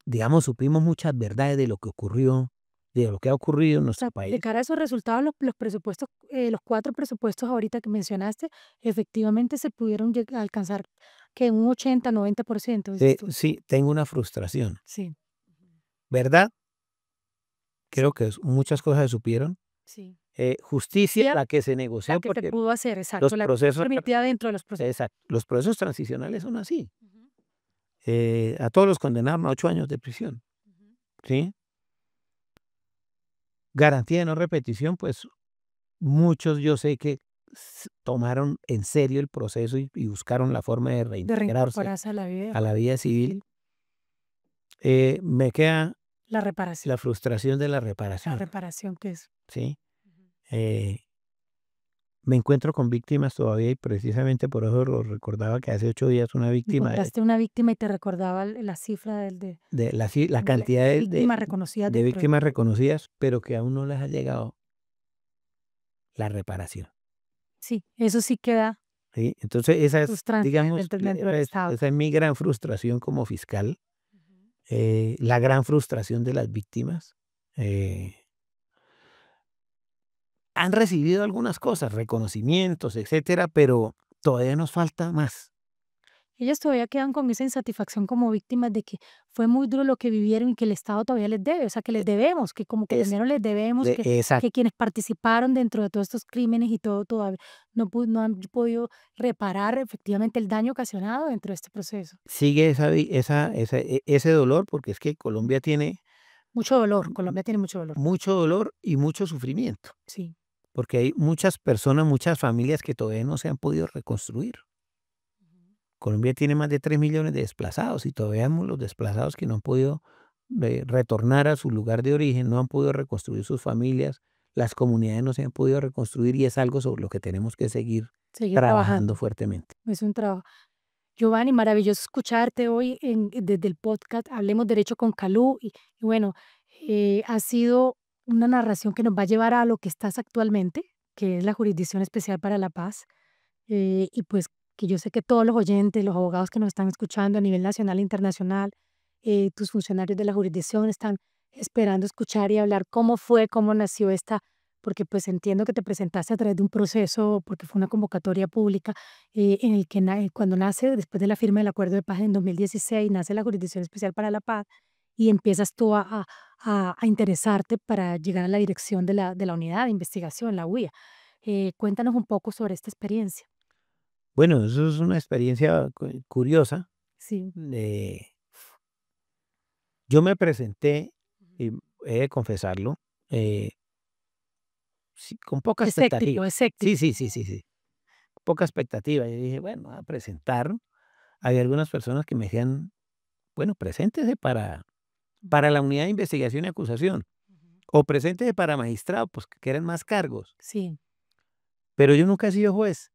Speaker 2: Digamos, supimos muchas verdades de lo que ocurrió, de lo que ha ocurrido en
Speaker 1: O sea,
Speaker 2: nuestro
Speaker 1: de
Speaker 2: país.
Speaker 1: cara a esos resultados, los presupuestos, los 4 presupuestos ahorita que mencionaste, efectivamente se pudieron alcanzar que un 80, 90%, dices tú.
Speaker 2: Sí, tengo una frustración,
Speaker 1: Sí,
Speaker 2: ¿verdad?
Speaker 1: sí,
Speaker 2: Creo que muchas cosas se supieron.
Speaker 1: sí.
Speaker 2: Justicia,
Speaker 1: Ya
Speaker 2: la que se
Speaker 1: la
Speaker 2: negoció,
Speaker 1: que se
Speaker 2: porque
Speaker 1: pudo hacer,
Speaker 2: los
Speaker 1: exacto, la que fue
Speaker 2: procesos,
Speaker 1: permitida dentro de los procesos.
Speaker 2: exacto, los procesos transicionales son así.
Speaker 1: Ujú,
Speaker 2: A todos los condenaron a 8 años de prisión,
Speaker 1: ujú.
Speaker 2: ¿sí? Garantía de no repetición, pues muchos yo sé que tomaron en serio el proceso y buscaron la forma de
Speaker 1: De
Speaker 2: reintegrarse
Speaker 1: reincorporarse
Speaker 2: a la vida civil. Me queda
Speaker 1: la reparación,
Speaker 2: la frustración de la
Speaker 1: la
Speaker 2: reparación,
Speaker 1: reparación que es.
Speaker 2: ¿sí?
Speaker 1: Ujú.
Speaker 2: Eh, Me encuentro con víctimas todavía y precisamente por eso lo recordaba que hace 8 días una víctima
Speaker 1: Encontraste una víctima y te recordaba la cifra
Speaker 2: de la
Speaker 1: de
Speaker 2: cantidad
Speaker 1: víctimas reconocidas
Speaker 2: de
Speaker 1: dentro de
Speaker 2: víctimas reconocidas, pero que aún no les ha llegado la reparación,
Speaker 1: sí, eso sí queda
Speaker 2: ¿sí? Entonces esa es,
Speaker 1: frustrante
Speaker 2: digamos,
Speaker 1: dentro del Estado.
Speaker 2: esa es mi gran frustración como fiscal,
Speaker 1: Ujú.
Speaker 2: la gran frustración de las víctimas. Eh, Han recibido algunas cosas, reconocimientos, etcétera, pero todavía nos falta más.
Speaker 1: Ellas todavía quedan con esa insatisfacción como víctimas de que fue muy duro lo que vivieron y que el Estado todavía les debe, o sea, que les debemos, que como
Speaker 2: Es
Speaker 1: colombianos les debemos,
Speaker 2: exacto.
Speaker 1: que quienes participaron dentro de todos estos crímenes y todo todavía no han podido reparar efectivamente el daño ocasionado dentro de este proceso.
Speaker 2: Sigue ese dolor, porque es que
Speaker 1: Ujú.
Speaker 2: Colombia tiene
Speaker 1: Mucho dolor,
Speaker 2: m-
Speaker 1: Colombia tiene mucho dolor.
Speaker 2: mucho dolor y mucho sufrimiento,
Speaker 1: Sí.
Speaker 2: porque hay muchas personas, muchas familias que todavía no se han podido reconstruir.
Speaker 1: Ujú.
Speaker 2: Colombia tiene más de 3 millones de desplazados y todavía vemos los desplazados que no han podido retornar a su lugar de origen, no han podido reconstruir sus familias, las comunidades no se han podido reconstruir y es algo sobre lo que tenemos que seguir
Speaker 1: Seguir
Speaker 2: trabajando
Speaker 1: trabajando,
Speaker 2: fuertemente.
Speaker 1: es un trabajo. Giovanni, maravilloso escucharte hoy desde el podcast Hablemos Derecho con Calú y bueno, ha sido una narración que nos va a llevar a lo que estás actualmente, que es la Jurisdicción Especial para la Paz, y pues que yo sé que todos los oyentes, los abogados que nos están escuchando a nivel nacional e internacional, tus funcionarios de la jurisdicción están esperando escuchar y hablar cómo fue, cómo nació esta, porque pues entiendo que te presentaste a través de un proceso, porque fue una convocatoria pública, en el que cuando nace, después de la firma del Acuerdo de Paz en 2016, nace la Jurisdicción Especial para la Paz y empiezas tú a interesarte para llegar a la dirección de la unidad de investigación, la UIA. Cuéntanos un poco sobre esta experiencia.
Speaker 2: Bueno, eso es una experiencia curiosa.
Speaker 1: Sí.
Speaker 2: eh, yo me presenté,
Speaker 1: Ujú.
Speaker 2: y he de confesarlo, eh, sí, con poca
Speaker 1: Escéptico,
Speaker 2: expectativa. Sí,
Speaker 1: escéptico.
Speaker 2: sí, sí, sí, sí, poca expectativa. Yo dije, bueno, a presentar. Había algunas personas que me decían, bueno, preséntese para la unidad de investigación y acusación,
Speaker 1: Ujú.
Speaker 2: o preséntese para magistrado, pues que eran más cargos.
Speaker 1: Sí,
Speaker 2: Pero yo nunca he sido juez.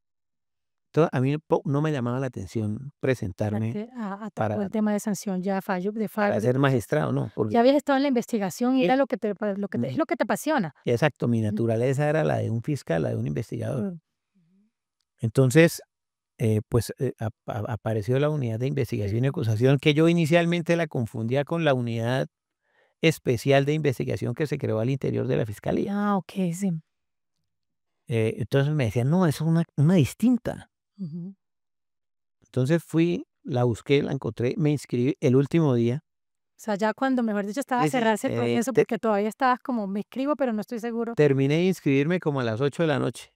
Speaker 2: A mí no me llamaba la atención presentarme
Speaker 1: a todo
Speaker 2: para,
Speaker 1: el tema de sanción ya fallo de
Speaker 2: para
Speaker 1: fallo de
Speaker 2: ser
Speaker 1: proceso.
Speaker 2: magistrado, no, porque
Speaker 1: Ya habías estado en la investigación y
Speaker 2: mi-
Speaker 1: era es
Speaker 2: mi-
Speaker 1: lo que te apasiona.
Speaker 2: exacto, mi
Speaker 1: Ujú.
Speaker 2: naturaleza era la de un fiscal, la de un investigador.
Speaker 1: Ujú.
Speaker 2: Entonces, pues apareció la unidad de investigación y acusación, que yo inicialmente la confundía con la unidad especial de investigación que se creó al interior de la fiscalía.
Speaker 1: Ah, okey, sí.
Speaker 2: Entonces me decían, no, es una distinta.
Speaker 1: Ujú.
Speaker 2: Entonces fui, la busqué, la encontré, me inscribí el último día.
Speaker 1: O sea, ya cuando, mejor dicho, estaba a
Speaker 2: Sí, sí,
Speaker 1: cerrarse el proceso, porque todavía estabas como: "Me inscribo, pero no estoy seguro".
Speaker 2: terminé de inscribirme como a las 8 de la noche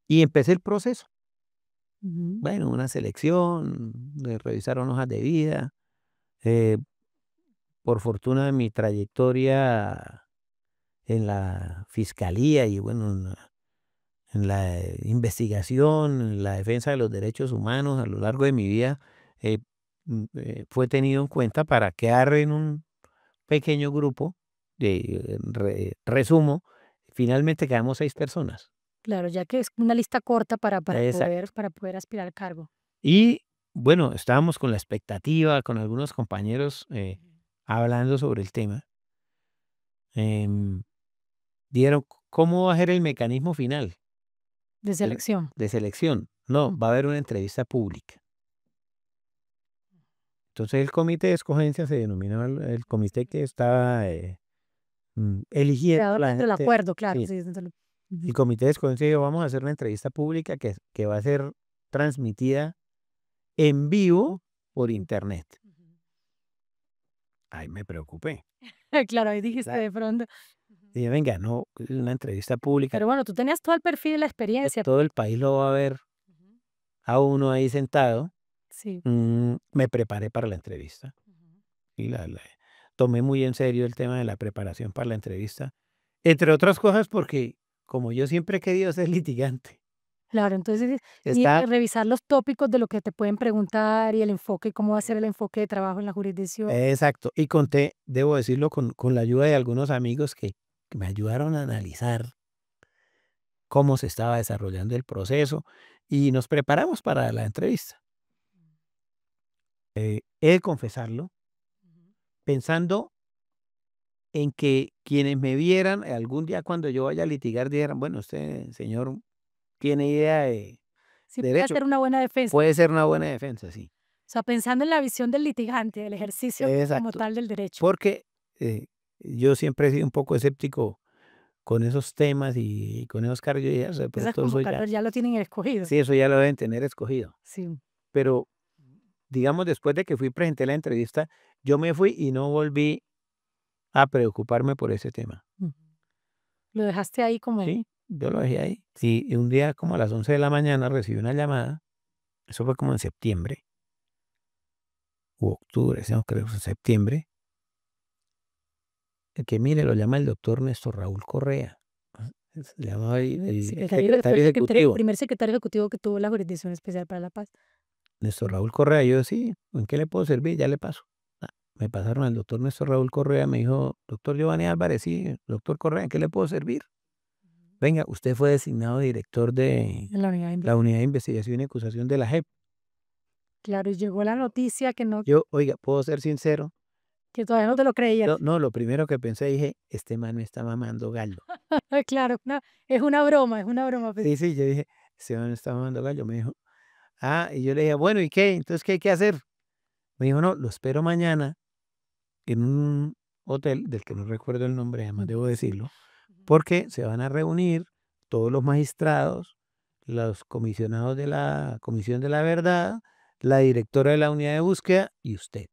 Speaker 2: y empecé el proceso.
Speaker 1: Ujú.
Speaker 2: Bueno, una selección, revisaron hojas de vida, eh, por fortuna, mi trayectoria en la fiscalía y bueno, en la investigación, en la defensa de los derechos humanos a lo largo de mi vida, eh, fue tenido en cuenta para quedar en un pequeño grupo. Resumo, finalmente quedamos 6 personas.
Speaker 1: Claro, ya que es una lista corta
Speaker 2: Exacto.
Speaker 1: para poder aspirar al cargo.
Speaker 2: Y bueno, estábamos con la expectativa, con algunos compañeros hablando sobre el tema. em, Dieron cómo va a ser el mecanismo final
Speaker 1: De
Speaker 2: del-
Speaker 1: selección.
Speaker 2: de selección. No,
Speaker 1: Mm.
Speaker 2: va a haber una entrevista pública. Entonces el comité de escogencia se denominó el comité que estaba eligiendo
Speaker 1: Creado
Speaker 2: la
Speaker 1: dentro del
Speaker 2: gente.
Speaker 1: acuerdo, claro,
Speaker 2: Sí,
Speaker 1: sí, dentro del ujú,
Speaker 2: el comité de escogencia dijo, vamos a hacer una entrevista pública que va a ser transmitida en vivo por internet.
Speaker 1: ujú.
Speaker 2: Ay, me preocupé.
Speaker 1: Claro, ahí dijiste
Speaker 2: Claro.
Speaker 1: de pronto. Ujú.
Speaker 2: Dije, venga, no, es una entrevista pública.
Speaker 1: Pero bueno, tú tenías todo el perfil y la experiencia.
Speaker 2: Todo el país lo va a ver
Speaker 1: Ujú.
Speaker 2: a uno ahí sentado.
Speaker 1: Sí.
Speaker 2: Me preparé para la entrevista
Speaker 1: Ujú.
Speaker 2: y tomé muy en serio el tema de la preparación para la entrevista, entre otras cosas porque como yo siempre he querido ser litigante,
Speaker 1: Claro, entonces, y
Speaker 2: está
Speaker 1: revisar los tópicos de lo que te pueden preguntar y el enfoque, cómo va a ser el enfoque de trabajo en la jurisdicción.
Speaker 2: exacto, y conté, debo decirlo, con la ayuda de algunos amigos que me ayudaron a analizar cómo se estaba desarrollando el proceso y nos preparamos para la entrevista. He de confesarlo,
Speaker 1: Ujú.
Speaker 2: pensando en que quienes me vieran algún día cuando yo vaya a litigar dijeran, bueno, este señor tiene idea de
Speaker 1: Sí puede
Speaker 2: derecho,
Speaker 1: ser una buena defensa.
Speaker 2: puede ser una buena defensa, sí.
Speaker 1: O sea, pensando en la visión del litigante, del ejercicio como
Speaker 2: Exacto,
Speaker 1: tal del derecho.
Speaker 2: porque yo siempre he sido un poco escéptico con esos temas y con esos cargos. Yo dije, de
Speaker 1: Esas
Speaker 2: pronto eso ya,
Speaker 1: convocatorias ya lo tienen escogido.
Speaker 2: sí, eso ya lo deben tener escogido.
Speaker 1: Sí.
Speaker 2: Pero, digamos, después de que presenté la entrevista, yo me fui y no volví a preocuparme por ese tema.
Speaker 1: Ujú. Lo dejaste ahí como
Speaker 2: Sí, yo lo dejé ahí. Sí, y un día como a las 11 de la mañana recibí una llamada, eso fue como en septiembre u octubre, sí, no, creo que fue septiembre, que mire, lo llama el doctor Néstor Raúl Correa. Se llama ahí el
Speaker 1: fue
Speaker 2: secretario
Speaker 1: el
Speaker 2: ejecutivo,
Speaker 1: primer secretario ejecutivo que tuvo la Jurisdicción Especial para la Paz.
Speaker 2: Néstor
Speaker 1: Mm.
Speaker 2: Raúl Correa. Yo, sí, ¿en qué le puedo servir? Ya le paso. Ah, me pasaron al doctor Néstor Raúl Correa, me dijo, doctor Giovanni Álvarez, sí, doctor Correa, ¿en qué le puedo servir? Venga, usted fue designado director de
Speaker 1: En la unidad de
Speaker 2: la
Speaker 1: investigación.
Speaker 2: Unidad de Investigación y Acusación de la JEP.
Speaker 1: Claro, y llegó la noticia que no,
Speaker 2: Yo, oiga, puedo ser sincero.
Speaker 1: que todavía no te lo creías.
Speaker 2: No, no, lo primero que pensé, dije, este man me está mamando gallo.
Speaker 1: Claro, es una broma, pues.
Speaker 2: Sí, sí, yo dije, este man me está mamando gallo. Me dijo, y yo le dije, bueno, ¿y qué? Entonces, ¿qué hay que hacer? Me dijo, no, lo espero mañana en un hotel del que no recuerdo el nombre, además
Speaker 1: Ujú.
Speaker 2: debo decirlo,
Speaker 1: Ujú.
Speaker 2: porque se van a reunir todos los magistrados, los comisionados de la Comisión de la Verdad, la directora de la unidad de búsqueda y usted.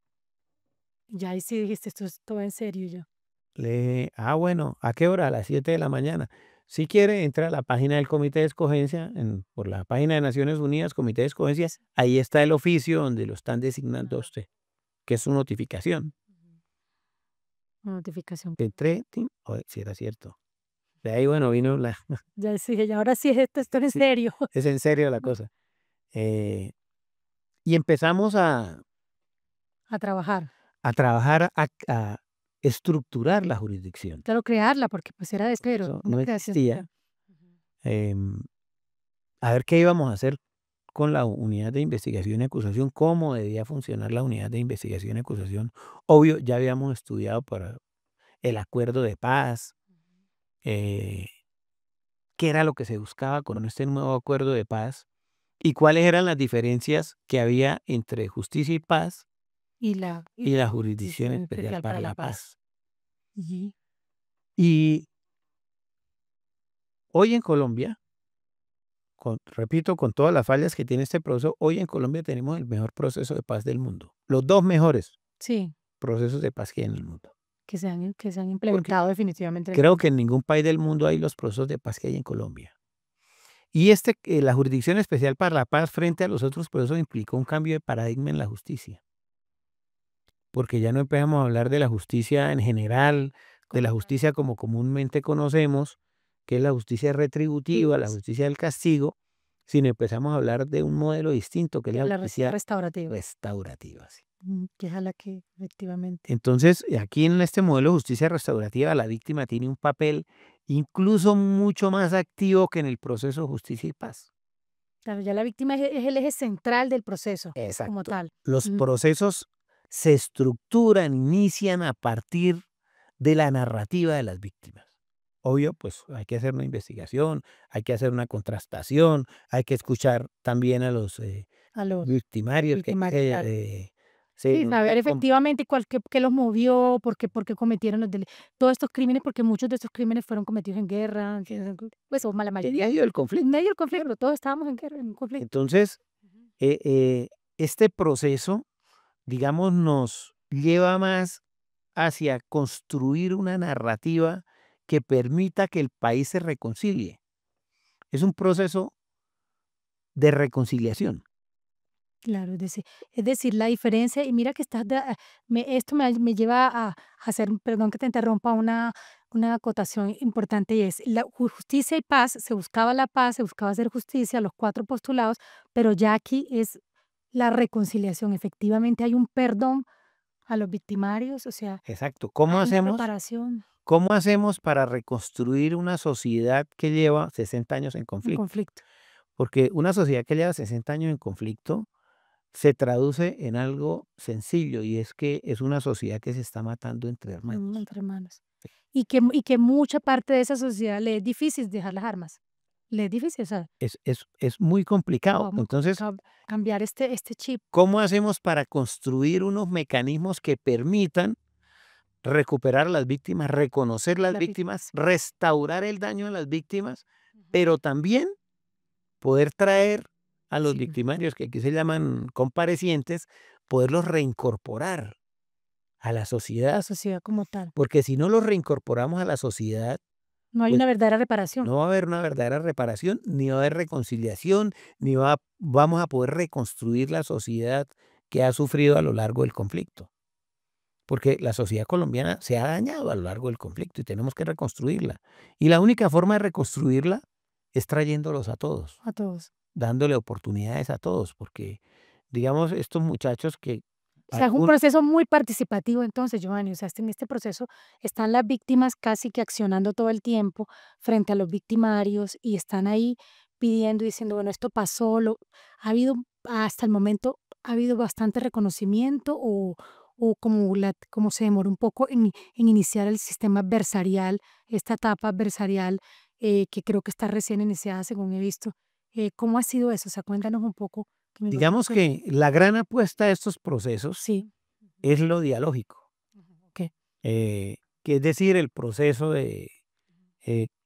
Speaker 1: Ya ahí sí dijiste, esto es todo en serio ya.
Speaker 2: Le dije, bueno, ¿a qué hora? A las 7 de la mañana. Si quiere, entra a la página del Comité de Escogencia, por la página de Naciones Unidas, Comité de Escogencia,
Speaker 1: Sí.
Speaker 2: ahí está el oficio donde lo están designando a
Speaker 1: Nada.
Speaker 2: usted, que es su notificación.
Speaker 1: Ujú. Una notificación.
Speaker 2: Entré, tin, si era cierto. De ahí, bueno, vino
Speaker 1: Ya sí dije, ya ahora sí es esto es en
Speaker 2: sí,
Speaker 1: serio.
Speaker 2: es en serio la cosa. Eh, y empezamos
Speaker 1: A trabajar.
Speaker 2: a trabajar, a estructurar la jurisdicción.
Speaker 1: Claro, crearla, porque pues era de cero,
Speaker 2: Eso
Speaker 1: una
Speaker 2: no
Speaker 1: creación de
Speaker 2: existía.
Speaker 1: cero. Ujú.
Speaker 2: em, a ver qué íbamos a hacer con la unidad de investigación y acusación, cómo debía funcionar la unidad de investigación y acusación. Obvio, ya habíamos estudiado para el acuerdo de paz, eh, qué era lo que se buscaba con este nuevo acuerdo de paz y cuáles eran las diferencias que había entre justicia y paz
Speaker 1: Y
Speaker 2: y la
Speaker 1: la
Speaker 2: Jurisdicción
Speaker 1: Jurisdicción
Speaker 2: Especial
Speaker 1: Especial
Speaker 2: para
Speaker 1: para la
Speaker 2: la
Speaker 1: Paz.
Speaker 2: Paz.
Speaker 1: Ujú.
Speaker 2: Y hoy en Colombia, repito, con todas las fallas que tiene este proceso, hoy en Colombia tenemos el mejor proceso de paz del mundo, los dos mejores
Speaker 1: Sí,
Speaker 2: procesos de paz que hay en el mundo.
Speaker 1: que se han
Speaker 2: Porque
Speaker 1: implementado definitivamente en el
Speaker 2: creo
Speaker 1: mundo.
Speaker 2: que en ningún país del mundo hay los procesos de paz que hay en Colombia. Y la Jurisdicción Especial para la Paz frente a los otros procesos implicó un cambio de paradigma en la justicia. porque ya no empezamos a hablar de la justicia en general, de la justicia como comúnmente conocemos, que es la justicia retributiva, la justicia del castigo, sino empezamos a hablar de un modelo distinto, que es la
Speaker 1: La
Speaker 2: justicia
Speaker 1: restaurativa.
Speaker 2: restaurativa. Sí.
Speaker 1: Que es a la que efectivamente.
Speaker 2: Entonces, aquí en este modelo de justicia restaurativa, la víctima tiene un papel incluso mucho más activo que en el proceso de justicia y paz.
Speaker 1: Claro, ya la víctima es el eje central del proceso como
Speaker 2: Exacto.
Speaker 1: tal.
Speaker 2: Los
Speaker 1: Mm,
Speaker 2: procesos se estructuran, inician a partir de la narrativa de las víctimas. Obvio, pues hay que hacer una investigación, hay que hacer una contrastación, hay que escuchar también a los
Speaker 1: a los
Speaker 2: victimarios que
Speaker 1: victimarios, claro. Sí, saber efectivamente qué los movió, por qué cometieron todos estos crímenes, porque muchos de estos crímenes fueron cometidos en guerra, pues, o la
Speaker 2: en
Speaker 1: mayoría,
Speaker 2: medio del
Speaker 1: en
Speaker 2: conflicto.
Speaker 1: medio del conflicto, todos estábamos en guerra, en un conflicto.
Speaker 2: Entonces,
Speaker 1: Ujú.
Speaker 2: este proceso, digamos, nos lleva más hacia construir una narrativa que permita que el país se reconcilie. Es un proceso de reconciliación.
Speaker 1: Claro, es decir, la diferencia, y mira que esto me lleva a hacer, perdón que te interrumpa, una acotación importante, y es la justicia y paz. Se buscaba la paz, se buscaba hacer justicia, los cuatro postulados, pero ya aquí es la reconciliación. Efectivamente hay un perdón a los victimarios, o sea,
Speaker 2: Exacto.
Speaker 1: hay una reparación
Speaker 2: ¿Cómo hacemos para reconstruir una sociedad que lleva 60 años en
Speaker 1: en
Speaker 2: conflicto?
Speaker 1: conflicto.
Speaker 2: Porque una sociedad que lleva 60 años en conflicto se traduce en algo sencillo y es que es una sociedad que se está matando entre hermanos.
Speaker 1: Entre manos. Y que mucha parte de esa sociedad le es difícil dejar las armas. Le es difícil, o sea,
Speaker 2: Es muy complicado.
Speaker 1: vamos
Speaker 2: Entonces,
Speaker 1: a cambiar este chip.
Speaker 2: ¿cómo hacemos para construir unos mecanismos que permitan recuperar a las víctimas, reconocer las
Speaker 1: Las
Speaker 2: víctimas,
Speaker 1: víctimas.
Speaker 2: restaurar el daño a las víctimas,
Speaker 1: Ujú.
Speaker 2: pero también poder traer a los
Speaker 1: Sí,
Speaker 2: victimarios, que aquí se llaman comparecientes, poderlos reincorporar a la
Speaker 1: la
Speaker 2: sociedad?
Speaker 1: sociedad como tal.
Speaker 2: Porque si no los reincorporamos a la sociedad,
Speaker 1: No hay
Speaker 2: pues
Speaker 1: una verdadera reparación.
Speaker 2: no va a haber una verdadera reparación, ni va a haber reconciliación, ni vamos a poder reconstruir la sociedad que ha sufrido a lo largo del conflicto. Porque la sociedad colombiana se ha dañado a lo largo del conflicto y tenemos que reconstruirla. Y la única forma de reconstruirla es trayéndolos a todos,
Speaker 1: A todos.
Speaker 2: dándole oportunidades a todos, porque, digamos, estos muchachos que
Speaker 1: O sea, es un
Speaker 2: algún
Speaker 1: proceso muy participativo entonces, Giovanni. O sea, en este proceso están las víctimas casi que accionando todo el tiempo frente a los victimarios, y están ahí pidiendo y diciendo, bueno, esto pasó, ha habido, hasta el momento, ha habido bastante reconocimiento, o como se demoró un poco en iniciar el sistema adversarial, esta etapa adversarial, que creo que está recién iniciada, según he visto. ¿Cómo ha sido eso? O sea, cuéntanos un poco, que me imagino
Speaker 2: digamos
Speaker 1: que
Speaker 2: que la gran apuesta de estos procesos
Speaker 1: sí.
Speaker 2: es lo dialógico,
Speaker 1: Okey.
Speaker 2: que es decir, el proceso de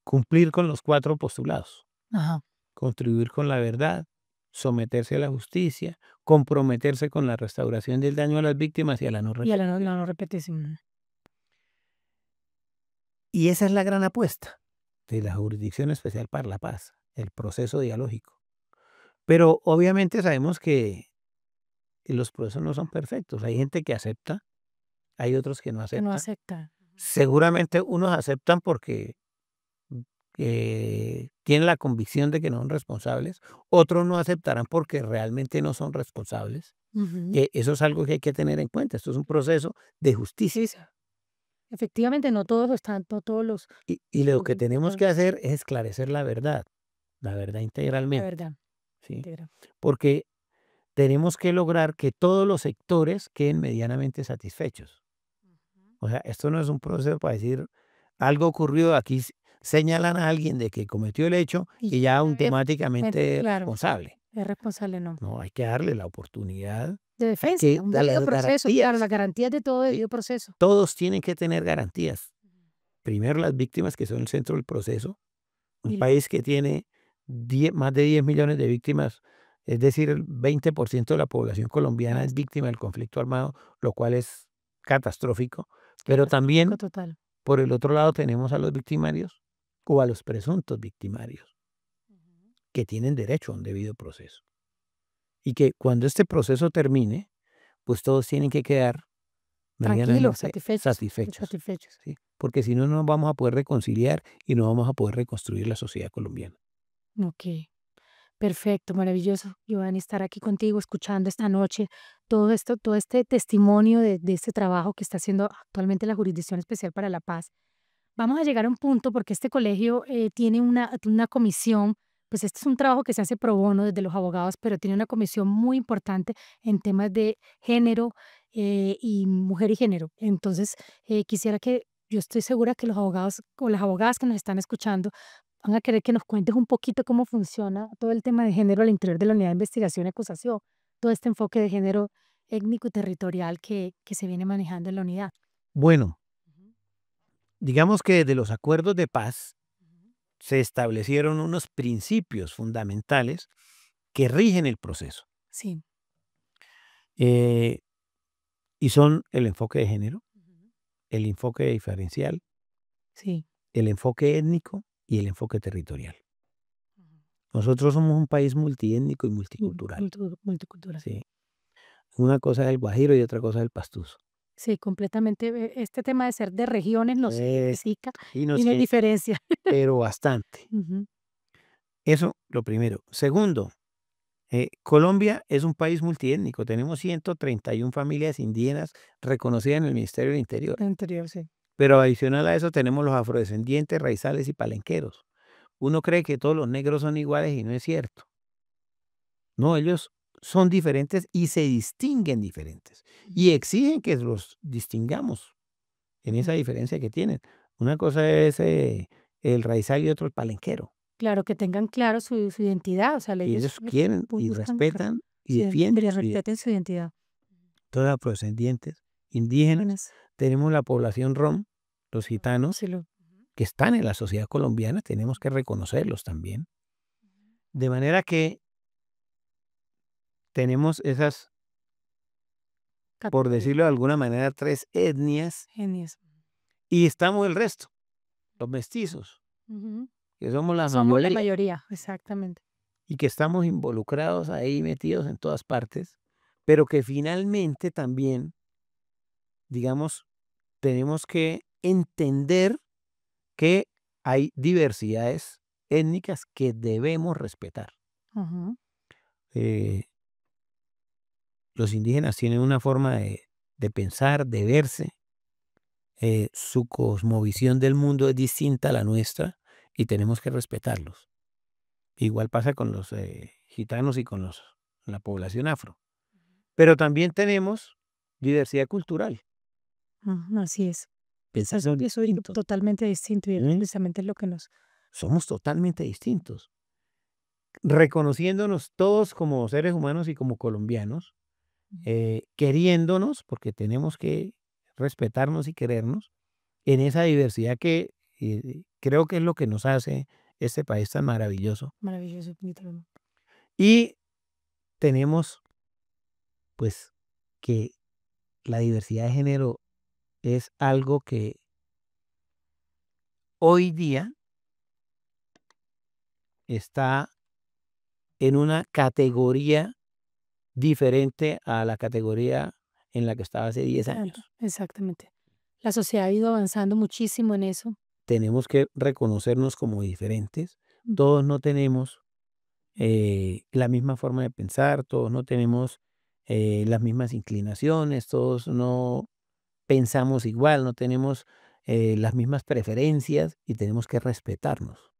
Speaker 2: cumplir con los 4 postulados,
Speaker 1: Ajá.
Speaker 2: contribuir con la verdad, someterse a la justicia, comprometerse con la restauración del daño a las víctimas y a la no
Speaker 1: Y a
Speaker 2: repetición.
Speaker 1: la no repetición.
Speaker 2: Y esa es la gran apuesta de la Jurisdicción Especial para la Paz, el proceso dialógico. Pero obviamente sabemos que los procesos no son perfectos. Hay gente que acepta, hay otros que no
Speaker 1: Que no
Speaker 2: aceptan.
Speaker 1: acepta.
Speaker 2: Seguramente unos aceptan porque tienen la convicción de que no son responsables, otros no aceptarán porque realmente no son responsables.
Speaker 1: Ujú.
Speaker 2: Que eso es algo que hay que tener en cuenta. Esto es un proceso de
Speaker 1: Sí,
Speaker 2: justicia.
Speaker 1: efectivamente, no todos
Speaker 2: Y lo
Speaker 1: los
Speaker 2: que tenemos que
Speaker 1: victimarios,
Speaker 2: hacer es esclarecer la verdad
Speaker 1: la
Speaker 2: integralmente,
Speaker 1: verdad
Speaker 2: ¿sí?
Speaker 1: íntegra.
Speaker 2: Porque tenemos que lograr que todos los sectores queden medianamente satisfechos.
Speaker 1: Ujú.
Speaker 2: O sea, esto no es un proceso para decir algo ocurrió aquí, señalan a alguien de que cometió el hecho
Speaker 1: Y
Speaker 2: y ya
Speaker 1: ya es
Speaker 2: automáticamente es
Speaker 1: claro,
Speaker 2: responsable.
Speaker 1: es responsable, no.
Speaker 2: No, hay que darle la oportunidad,
Speaker 1: De
Speaker 2: hay
Speaker 1: defensa,
Speaker 2: que
Speaker 1: un
Speaker 2: dar
Speaker 1: debido
Speaker 2: las
Speaker 1: proceso, claro,
Speaker 2: garantías.
Speaker 1: las garantías de todo
Speaker 2: ¿Sí?
Speaker 1: debido proceso.
Speaker 2: Todos tienen que tener garantías. Primero las víctimas que son el centro del proceso. Un
Speaker 1: Y
Speaker 2: país que tiene más de 10 millones de víctimas, es decir, el 20% de la población colombiana es víctima del conflicto armado, lo cual es catastrófico. Pero
Speaker 1: catastrófico
Speaker 2: también,
Speaker 1: total.
Speaker 2: por el otro lado, tenemos a los victimarios o a los presuntos victimarios,
Speaker 1: Ujú.
Speaker 2: que tienen derecho a un debido proceso. Y que cuando este proceso termine, pues todos tienen que quedar
Speaker 1: Tranquilos,
Speaker 2: medianamente
Speaker 1: satisfechos,
Speaker 2: satisfechos,
Speaker 1: satisfechos.
Speaker 2: ¿sí? Porque si no, no nos vamos a poder reconciliar y no vamos a poder reconstruir la sociedad colombiana.
Speaker 1: Ok. Perfecto, maravilloso, Giovanni, estar aquí contigo, escuchando esta noche todo esto, todo este testimonio de este trabajo que está haciendo actualmente la Jurisdicción Especial para la Paz. Vamos a llegar a un punto porque este colegio tiene una comisión, pues este es un trabajo que se hace pro bono desde los abogados, pero tiene una comisión muy importante en temas de género y mujer y género. Entonces, quisiera que, yo estoy segura que los abogados o las abogadas que nos están escuchando van a querer que nos cuentes un poquito cómo funciona todo el tema de género al interior de la unidad de investigación y acusación, todo este enfoque de género étnico y territorial que se viene manejando en la unidad.
Speaker 2: Bueno,
Speaker 1: Ujú,
Speaker 2: digamos que desde los acuerdos de paz
Speaker 1: ujú.
Speaker 2: se establecieron unos principios fundamentales que rigen el proceso.
Speaker 1: Sí.
Speaker 2: eh, y son el enfoque de género,
Speaker 1: Ujú.
Speaker 2: el enfoque diferencial,
Speaker 1: Sí.
Speaker 2: el enfoque étnico y el enfoque territorial.
Speaker 1: Ujú.
Speaker 2: Nosotros somos un país multiétnico y multicultural.
Speaker 1: Multicultural.
Speaker 2: ¿Sí? Una cosa es el Guajiro y otra cosa es el Pastuso.
Speaker 1: Sí, completamente. Este tema de ser de regiones nos
Speaker 2: Es,
Speaker 1: identifica
Speaker 2: y
Speaker 1: y
Speaker 2: nos,
Speaker 1: nos diferencia.
Speaker 2: pero bastante.
Speaker 1: Ujú.
Speaker 2: Eso lo primero. Segundo, Colombia es un país multiétnico. Tenemos 131 familias indígenas reconocidas en el Ministerio del Interior.
Speaker 1: Lo anterior, sí.
Speaker 2: Pero adicional a eso tenemos los afrodescendientes, raizales y palenqueros. Uno cree que todos los negros son iguales y no es cierto. No, ellos son diferentes y se distinguen diferentes. Y exigen que los distingamos en esa diferencia que tienen. Una cosa es el raizal y otro el palenquero.
Speaker 1: Claro, que tengan claro su identidad, o sea,
Speaker 2: Y
Speaker 1: ellos
Speaker 2: ellos quieren y
Speaker 1: buscan
Speaker 2: respetan y defienden su identidad.
Speaker 1: respeten su identidad.
Speaker 2: Todos los afrodescendientes, indígenas,
Speaker 1: Indígenas.
Speaker 2: tenemos la población rom, los gitanos,
Speaker 1: Sí,
Speaker 2: que están en la sociedad colombiana, tenemos que reconocerlos también. De manera que tenemos esas, por
Speaker 1: categoría.
Speaker 2: decirlo de alguna manera, 3 etnias
Speaker 1: Genios.
Speaker 2: y estamos el resto, los mestizos,
Speaker 1: Ujú.
Speaker 2: que somos la
Speaker 1: Somos la
Speaker 2: mayoría
Speaker 1: mayoría, exactamente.
Speaker 2: y que estamos involucrados ahí, metidos en todas partes, pero que finalmente también, digamos, tenemos que entender que hay diversidades étnicas que debemos respetar.
Speaker 1: Ujú.
Speaker 2: Eh, los indígenas tienen una forma de pensar, de verse, su cosmovisión del mundo es distinta a la nuestra y tenemos que respetarlos. Igual pasa con los gitanos y con la población afro. Pero también tenemos diversidad cultural.
Speaker 1: Ujú, así es.
Speaker 2: Pensamos
Speaker 1: Eso es
Speaker 2: distintos.
Speaker 1: totalmente distinto y
Speaker 2: ¿Mm?
Speaker 1: precisamente es lo que nos...
Speaker 2: Somos totalmente distintos. Reconociéndonos todos como seres humanos y como colombianos, queriéndonos, porque tenemos que respetarnos y querernos, en esa diversidad que creo que es lo que nos hace este país tan maravilloso.
Speaker 1: Maravilloso, literalmente.
Speaker 2: Y tenemos, pues, que la diversidad de género es algo que hoy día está en una categoría diferente a la categoría en la que estaba hace 10
Speaker 1: Tanto,
Speaker 2: años.
Speaker 1: exactamente. La sociedad ha ido avanzando muchísimo en eso.
Speaker 2: Tenemos que reconocernos como diferentes.
Speaker 1: Mm.
Speaker 2: Todos no tenemos la misma forma de pensar, todos no tenemos las mismas inclinaciones, todos no pensamos igual, no tenemos las mismas preferencias y tenemos que respetarnos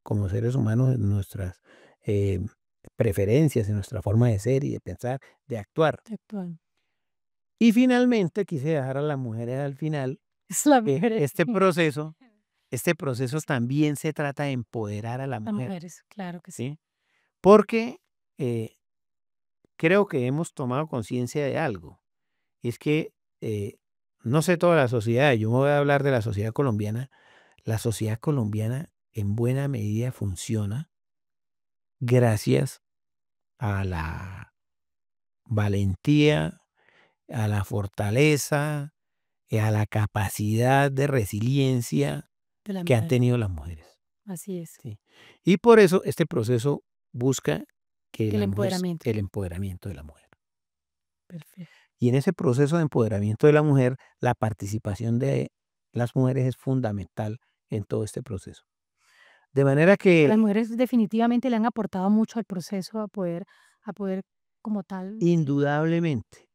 Speaker 2: como seres humanos en nuestras eh, preferencias, en nuestra forma de ser y de pensar, de actuar.
Speaker 1: Actual.
Speaker 2: Y finalmente quise dejar a las mujeres al final
Speaker 1: Es la
Speaker 2: que
Speaker 1: mujer,
Speaker 2: este proceso también se trata de empoderar a la
Speaker 1: las
Speaker 2: mujer,
Speaker 1: mujeres, claro que sí.
Speaker 2: ¿sí? Porque eh, creo que hemos tomado conciencia de algo. Y es que, no sé toda la sociedad, yo me voy a hablar de la sociedad colombiana. La sociedad colombiana en buena medida funciona gracias a la valentía, a la fortaleza, a la capacidad de resiliencia
Speaker 1: De la
Speaker 2: que han
Speaker 1: mujer,
Speaker 2: tenido las mujeres.
Speaker 1: así es.
Speaker 2: ¿Sí? Y por eso este proceso busca que
Speaker 1: El
Speaker 2: la mujer,
Speaker 1: empoderamiento.
Speaker 2: el empoderamiento de la mujer.
Speaker 1: Perfecto.
Speaker 2: Y en ese proceso de empoderamiento de la mujer, la participación de las mujeres es fundamental en todo este proceso. De manera que,
Speaker 1: Las mujeres definitivamente le han aportado mucho al proceso a poder como tal.
Speaker 2: indudablemente,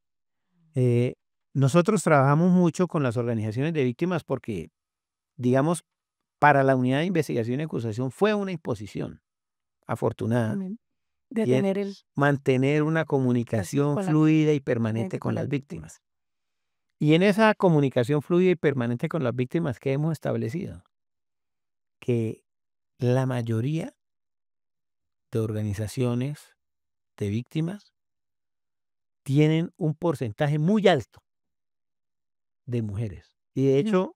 Speaker 2: eh, nosotros trabajamos mucho con las organizaciones de víctimas porque, digamos, para la unidad de investigación y acusación fue una imposición afortunada
Speaker 1: También de
Speaker 2: y es
Speaker 1: tener el
Speaker 2: mantener una
Speaker 1: caso
Speaker 2: comunicación
Speaker 1: con la
Speaker 2: fluida y permanente
Speaker 1: gente,
Speaker 2: con
Speaker 1: con
Speaker 2: las
Speaker 1: las
Speaker 2: víctimas.
Speaker 1: víctimas.
Speaker 2: Y en esa comunicación fluida y permanente con las víctimas, ¿qué hemos establecido? Que la mayoría de organizaciones de víctimas tienen un porcentaje muy alto de mujeres. Y de
Speaker 1: Ujú.
Speaker 2: hecho,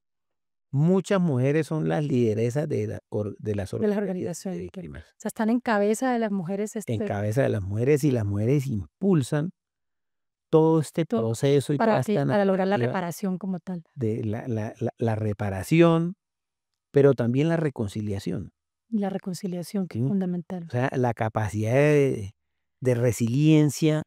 Speaker 2: muchas mujeres son las lideresas de las
Speaker 1: De las
Speaker 2: organizaciones de
Speaker 1: organizaciones, o
Speaker 2: víctimas,
Speaker 1: sea, están en cabeza de las mujeres,
Speaker 2: en cabeza de las mujeres, y las mujeres impulsan todo este
Speaker 1: to
Speaker 2: proceso y toda esta
Speaker 1: para lograr la
Speaker 2: narrativa
Speaker 1: reparación como tal,
Speaker 2: de la reparación, pero también la reconciliación,
Speaker 1: y la reconciliación, que es
Speaker 2: ¿sí? O
Speaker 1: fundamental.
Speaker 2: sea, la capacidad de resiliencia.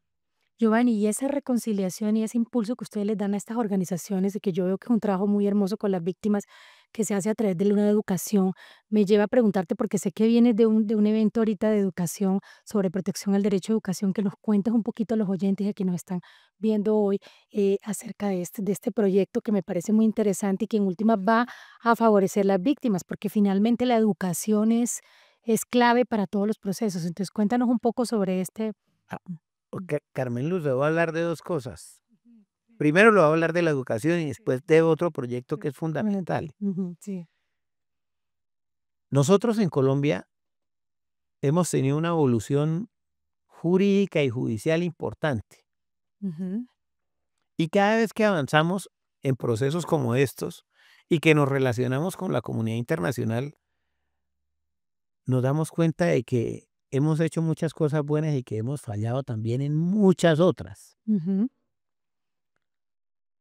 Speaker 1: Giovanni, y esa reconciliación y ese impulso que ustedes les dan a estas organizaciones, de que yo veo que es un trabajo muy hermoso con las víctimas, que se hace a través de una educación, me lleva a preguntarte, porque sé que vienes de un evento ahorita de educación sobre protección al derecho a educación, que nos cuentes un poquito a los oyentes y a quienes nos están viendo hoy acerca de este proyecto que me parece muy interesante y que en última va a favorecer las víctimas, porque finalmente la educación es clave para todos los procesos. Entonces, cuéntanos un poco sobre este.
Speaker 2: Ah,
Speaker 1: Mm.
Speaker 2: Carmen Luz, le voy a hablar de dos cosas. Primero le voy a hablar de la educación y después de otro proyecto que es fundamental.
Speaker 1: Ujú, sí.
Speaker 2: Nosotros en Colombia hemos tenido una evolución jurídica y judicial importante.
Speaker 1: Ujú,
Speaker 2: Y cada vez que avanzamos en procesos como estos y que nos relacionamos con la comunidad internacional, nos damos cuenta de que hemos hecho muchas cosas buenas y que hemos fallado también en muchas otras.
Speaker 1: ujú,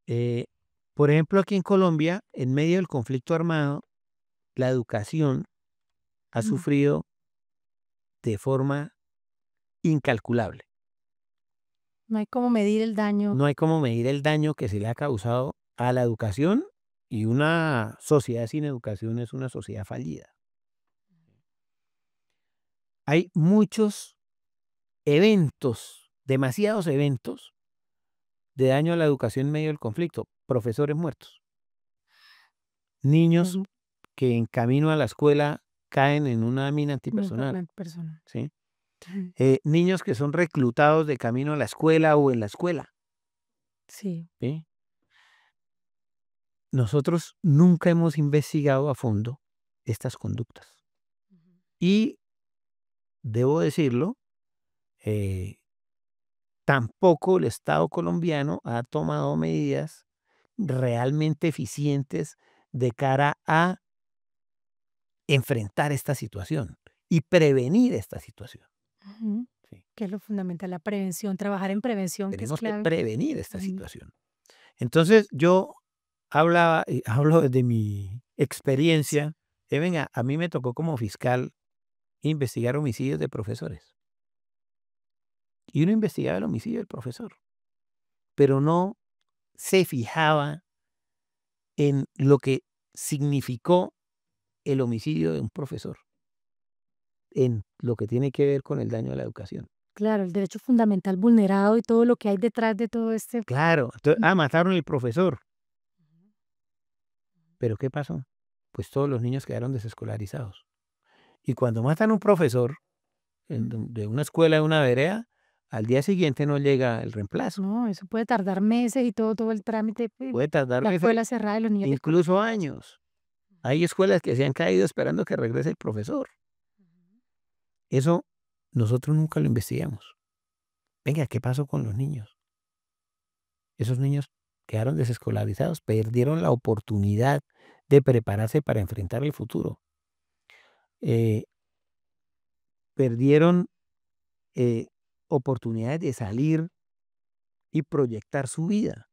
Speaker 2: Eh, por ejemplo, aquí en Colombia, en medio del conflicto armado, la educación ha
Speaker 1: ujú.
Speaker 2: sufrido de forma incalculable.
Speaker 1: No hay cómo medir el daño.
Speaker 2: No hay cómo medir el daño que se le ha causado a la educación, y una sociedad sin educación es una sociedad fallida. Hay muchos eventos, demasiados eventos de daño a la educación en medio del conflicto. Profesores muertos,
Speaker 1: Es
Speaker 2: niños que en camino a la escuela caen en una mina
Speaker 1: muy
Speaker 2: antipersonal,
Speaker 1: importante persona.
Speaker 2: ¿sí?
Speaker 1: Ujú.
Speaker 2: Niños que son reclutados de camino a la escuela o en la escuela,
Speaker 1: Sí.
Speaker 2: ¿sí? Nosotros nunca hemos investigado a fondo estas conductas.
Speaker 1: Ujú.
Speaker 2: Y debo decirlo, eh, tampoco el Estado colombiano ha tomado medidas realmente eficientes de cara a enfrentar esta situación y prevenir esta situación.
Speaker 1: Ujú.
Speaker 2: Sí.
Speaker 1: Que es lo fundamental, la prevención, trabajar en prevención, que es
Speaker 2: Tenemos que
Speaker 1: clave.
Speaker 2: prevenir esta
Speaker 1: Ujú.
Speaker 2: situación. Entonces, yo hablaba y hablo desde mi
Speaker 1: Sí.
Speaker 2: experiencia. Venga, a mí me tocó como fiscal investigar homicidios de profesores. Y uno investigaba el homicidio del profesor, pero no se fijaba en lo que significó el homicidio de un profesor, en lo que tiene que ver con el daño a la educación.
Speaker 1: Claro, el derecho fundamental vulnerado y todo lo que hay detrás de todo este.
Speaker 2: Claro, mataron al profesor, pero ¿qué pasó? Pues todos los niños quedaron desescolarizados. Y cuando matan a un profesor
Speaker 1: Ujú.
Speaker 2: de una escuela, de una vereda, al día siguiente no llega el reemplazo.
Speaker 1: No, eso puede tardar meses y todo el trámite,
Speaker 2: Puede tardar
Speaker 1: la
Speaker 2: meses,
Speaker 1: escuela cerrada y los niños
Speaker 2: incluso
Speaker 1: descolonizados.
Speaker 2: años. Hay escuelas que se han caído esperando que regrese el profesor. Eso nosotros nunca lo investigamos. Venga, ¿qué pasó con los niños? Esos niños quedaron desescolarizados, perdieron la oportunidad de prepararse para enfrentar el futuro. Eh, Perdieron eh, oportunidades de salir y proyectar su vida.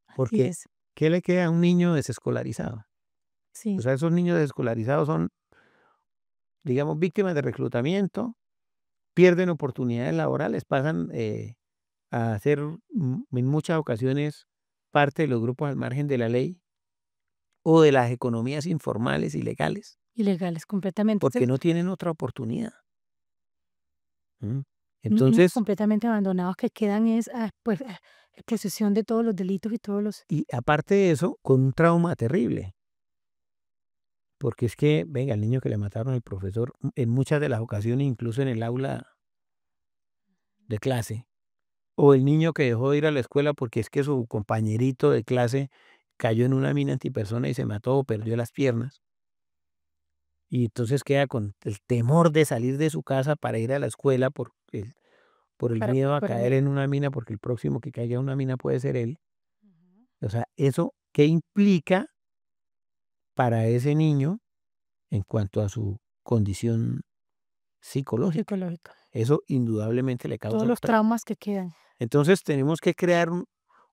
Speaker 1: Así
Speaker 2: Porque,
Speaker 1: es,
Speaker 2: ¿qué le queda a un niño desescolarizado? O
Speaker 1: sí.
Speaker 2: sea, esos niños desescolarizados son, digamos, víctimas de reclutamiento, pierden oportunidades laborales, pasan a ser en muchas ocasiones parte de los grupos al margen de la ley o de las economías informales y legales,
Speaker 1: Ilegales completamente.
Speaker 2: porque no tienen otra oportunidad. ¿Mm?
Speaker 1: Niños
Speaker 2: Entonces,
Speaker 1: completamente abandonados que quedan es, pues, exposición de todos los delitos y todos los.
Speaker 2: y aparte de eso, con un trauma terrible, porque es que, venga, el niño que le mataron al profesor, en muchas de las ocasiones, incluso en el aula de clase, o el niño que dejó de ir a la escuela porque es que su compañerito de clase cayó en una mina antipersona y se mató o perdió las piernas. Y entonces queda con el temor de salir de su casa para ir a la escuela por el
Speaker 1: Para
Speaker 2: miedo a
Speaker 1: por el
Speaker 2: caer en una mina, porque el próximo que caiga en una mina puede ser él. O sea, ¿eso qué implica para ese niño en cuanto a su condición psicológica?
Speaker 1: psicológico,
Speaker 2: Eso indudablemente le
Speaker 1: todos
Speaker 2: causa un
Speaker 1: los
Speaker 2: trauma.
Speaker 1: traumas que quedan
Speaker 2: Entonces tenemos que crear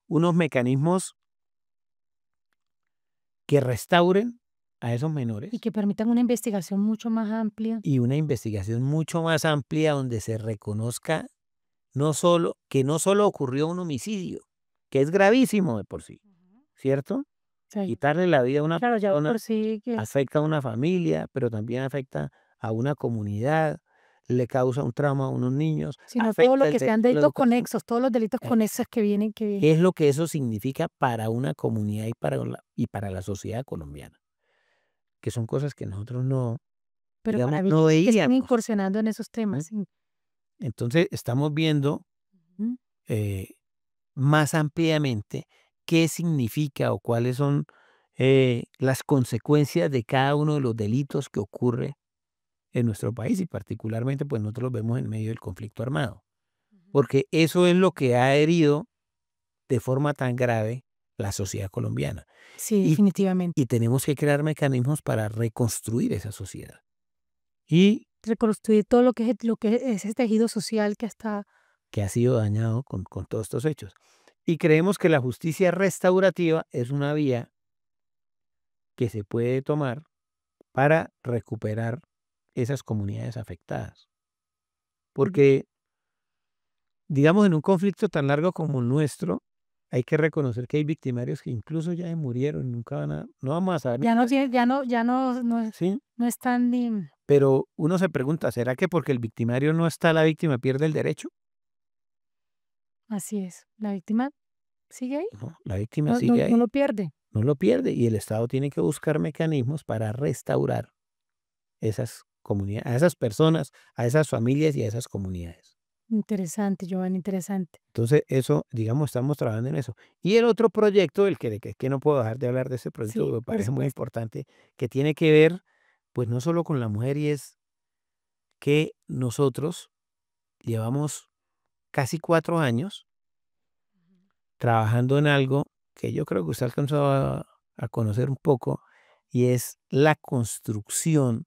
Speaker 2: unos mecanismos que restauren a esos
Speaker 1: y
Speaker 2: menores
Speaker 1: que permitan una investigación mucho más amplia.
Speaker 2: y una investigación mucho más amplia donde se reconozca no solo ocurrió un homicidio, que es gravísimo de por sí, ¿cierto?
Speaker 1: Sí,
Speaker 2: Quitarle la vida a una
Speaker 1: claro, ya
Speaker 2: persona
Speaker 1: por sí que es,
Speaker 2: afecta a una familia, pero también afecta a una comunidad, le causa un trauma a unos niños,
Speaker 1: sino todo lo
Speaker 2: afecta
Speaker 1: que sean
Speaker 2: la
Speaker 1: delitos
Speaker 2: educación.
Speaker 1: conexos, todos los delitos conexos que vienen, que
Speaker 2: ¿Qué es lo que eso significa para una comunidad y para la sociedad colombiana? Que son cosas que nosotros no,
Speaker 1: pero
Speaker 2: digamos, no
Speaker 1: maravilloso que estén
Speaker 2: veíamos.
Speaker 1: incursionando en esos temas,
Speaker 2: ¿Mm?
Speaker 1: sí.
Speaker 2: Entonces, estamos viendo
Speaker 1: Ujú.
Speaker 2: eh, más ampliamente qué significa o cuáles son las consecuencias de cada uno de los delitos que ocurre en nuestro país y particularmente pues nosotros los vemos en medio del conflicto armado, porque eso es lo que ha herido de forma tan grave la sociedad colombiana
Speaker 1: Sí,
Speaker 2: y
Speaker 1: definitivamente.
Speaker 2: y tenemos que crear mecanismos para reconstruir esa sociedad y
Speaker 1: Reconstruir todo lo que es ese tejido social que está.
Speaker 2: que ha sido dañado con todos estos hechos. Y creemos que la justicia restaurativa es una vía que se puede tomar para recuperar esas comunidades afectadas.
Speaker 1: Ujú.
Speaker 2: Porque, digamos, en un conflicto tan largo como el nuestro, hay que reconocer que hay victimarios que incluso ya se murieron, nunca no vamos a saber ni
Speaker 1: Ya no
Speaker 2: cuál,
Speaker 1: tiene, no
Speaker 2: ¿sí?
Speaker 1: no están ni.
Speaker 2: Pero uno se pregunta, ¿será que porque el victimario no está, la víctima pierde el derecho?
Speaker 1: Así es. La víctima sigue ahí,
Speaker 2: No, la víctima sigue
Speaker 1: no
Speaker 2: ahí,
Speaker 1: lo pierde.
Speaker 2: no lo pierde y el Estado tiene que buscar mecanismos para restaurar esas comunidades, a esas personas, a esas familias y a esas comunidades.
Speaker 1: Interesante, Giovanni, interesante.
Speaker 2: Entonces, eso, digamos, estamos trabajando en eso. Y el otro proyecto, que no puedo dejar de hablar de ese proyecto,
Speaker 1: Sí,
Speaker 2: porque me
Speaker 1: por
Speaker 2: parece muy
Speaker 1: supuesto.
Speaker 2: importante, que tiene que ver, pues, no solo con la mujer, y es que nosotros llevamos casi 4 años trabajando en algo que yo creo que usted alcanzó a conocer un poco, y es la construcción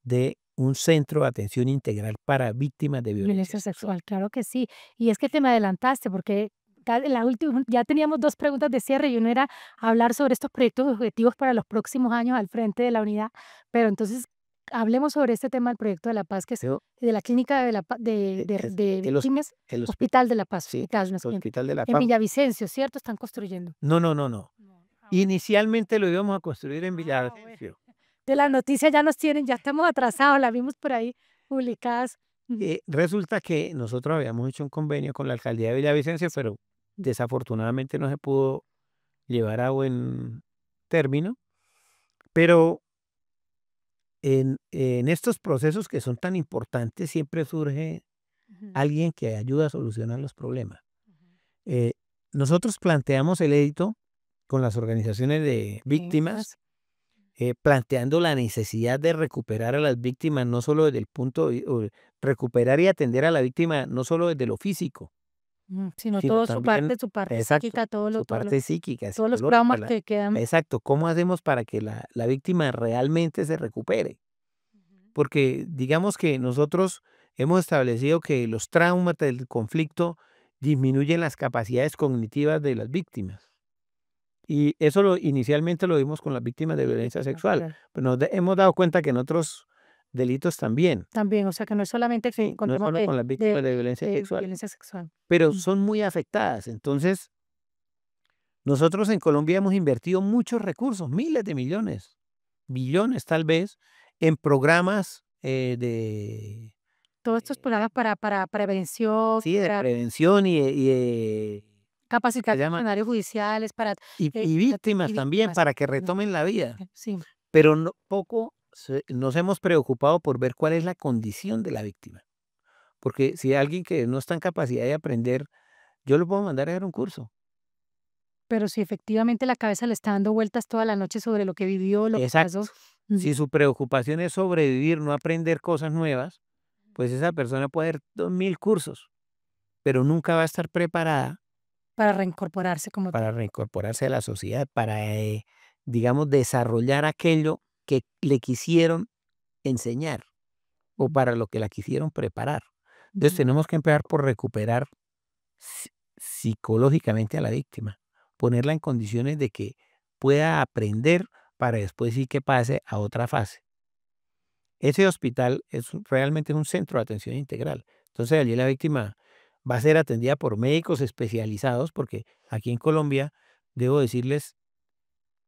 Speaker 2: de un centro de atención integral para víctimas de violencia
Speaker 1: Violencia
Speaker 2: sexual.
Speaker 1: sexual, claro que sí. Y es que te me adelantaste, porque la última, ya teníamos 2 preguntas de cierre, y una era hablar sobre estos proyectos objetivos para los próximos años al frente de la unidad, pero entonces hablemos sobre este tema del proyecto de la paz, que es
Speaker 2: Yo,
Speaker 1: de la clínica de la pa
Speaker 2: es
Speaker 1: de víctimas,
Speaker 2: el hospital,
Speaker 1: Hospital de la Paz,
Speaker 2: sí,
Speaker 1: hospital, no es
Speaker 2: el
Speaker 1: clínica.
Speaker 2: Hospital de la
Speaker 1: En
Speaker 2: Paz.
Speaker 1: Villavicencio, ¿cierto? Están construyendo.
Speaker 2: No, no, no, no.
Speaker 1: No, bueno.
Speaker 2: Inicialmente lo íbamos a construir en
Speaker 1: Bueno.
Speaker 2: Villavicencio.
Speaker 1: De las noticias ya nos tienen, ya estamos atrasados, las vimos por ahí publicadas. Ujú.
Speaker 2: Resulta que nosotros habíamos hecho un convenio con la alcaldía de Villavicencio, pero desafortunadamente no se pudo llevar a buen término. Pero en estos procesos que son tan importantes, siempre surge
Speaker 1: Ujú,
Speaker 2: alguien que ayuda a solucionar los problemas.
Speaker 1: ujú.
Speaker 2: Eh, Nosotros planteamos el edito con las organizaciones de
Speaker 1: Sí,
Speaker 2: víctimas, planteando la necesidad de recuperar a las víctimas, no solo desde el recuperar y atender a la víctima, no solo desde lo físico,
Speaker 1: sino
Speaker 2: sino
Speaker 1: todo
Speaker 2: también,
Speaker 1: su parte
Speaker 2: exacto,
Speaker 1: psíquica,
Speaker 2: su parte psíquica,
Speaker 1: todos los
Speaker 2: psicológica,
Speaker 1: traumas que quedan.
Speaker 2: exacto, cómo hacemos para que la víctima realmente se recupere.
Speaker 1: Ujú.
Speaker 2: Porque digamos que nosotros hemos establecido que los traumas del conflicto disminuyen las capacidades cognitivas de las víctimas. Y inicialmente lo vimos con las víctimas de violencia
Speaker 1: Víctimas,
Speaker 2: sexual,
Speaker 1: claro.
Speaker 2: pero hemos dado cuenta que en otros delitos también.
Speaker 1: También, o sea, que no es solamente que
Speaker 2: Sí, no es
Speaker 1: encontremos
Speaker 2: solo con las víctimas de violencia
Speaker 1: de
Speaker 2: sexual,
Speaker 1: violencia sexual.
Speaker 2: pero
Speaker 1: Mm.
Speaker 2: son muy afectadas. Entonces, nosotros en Colombia hemos invertido muchos recursos, miles de millones, billones tal vez, en programas
Speaker 1: Todos estos programas para prevención,
Speaker 2: sí, de
Speaker 1: para
Speaker 2: prevención y
Speaker 1: capacitar
Speaker 2: se llama,
Speaker 1: funcionarios judiciales,
Speaker 2: y víctimas
Speaker 1: y
Speaker 2: también
Speaker 1: víctimas.
Speaker 2: para que
Speaker 1: No,
Speaker 2: retomen la vida.
Speaker 1: sí,
Speaker 2: Pero poco nos hemos preocupado por ver cuál es la condición de la víctima. Porque si alguien que no está en capacidad de aprender, yo lo puedo mandar a hacer un curso.
Speaker 1: pero si efectivamente la cabeza le está dando vueltas toda la noche sobre lo que vivió, lo que pasó.
Speaker 2: Exacto.
Speaker 1: Mm.
Speaker 2: Si su preocupación es sobrevivir, no aprender cosas nuevas, pues esa persona puede hacer 2000 cursos, pero nunca va a estar preparada
Speaker 1: Para reincorporarse como tal.
Speaker 2: para reincorporarse a la sociedad, para, digamos, desarrollar aquello que le quisieron enseñar o
Speaker 1: Mm,
Speaker 2: para lo que la quisieron preparar. Entonces
Speaker 1: ujú.
Speaker 2: tenemos que empezar por recuperar psicológicamente a la víctima, ponerla en condiciones de que pueda aprender para después sí que pase a otra fase. Ese hospital realmente es un centro de atención integral. Entonces allí la víctima va a ser atendida por médicos especializados porque aquí en Colombia, debo decirles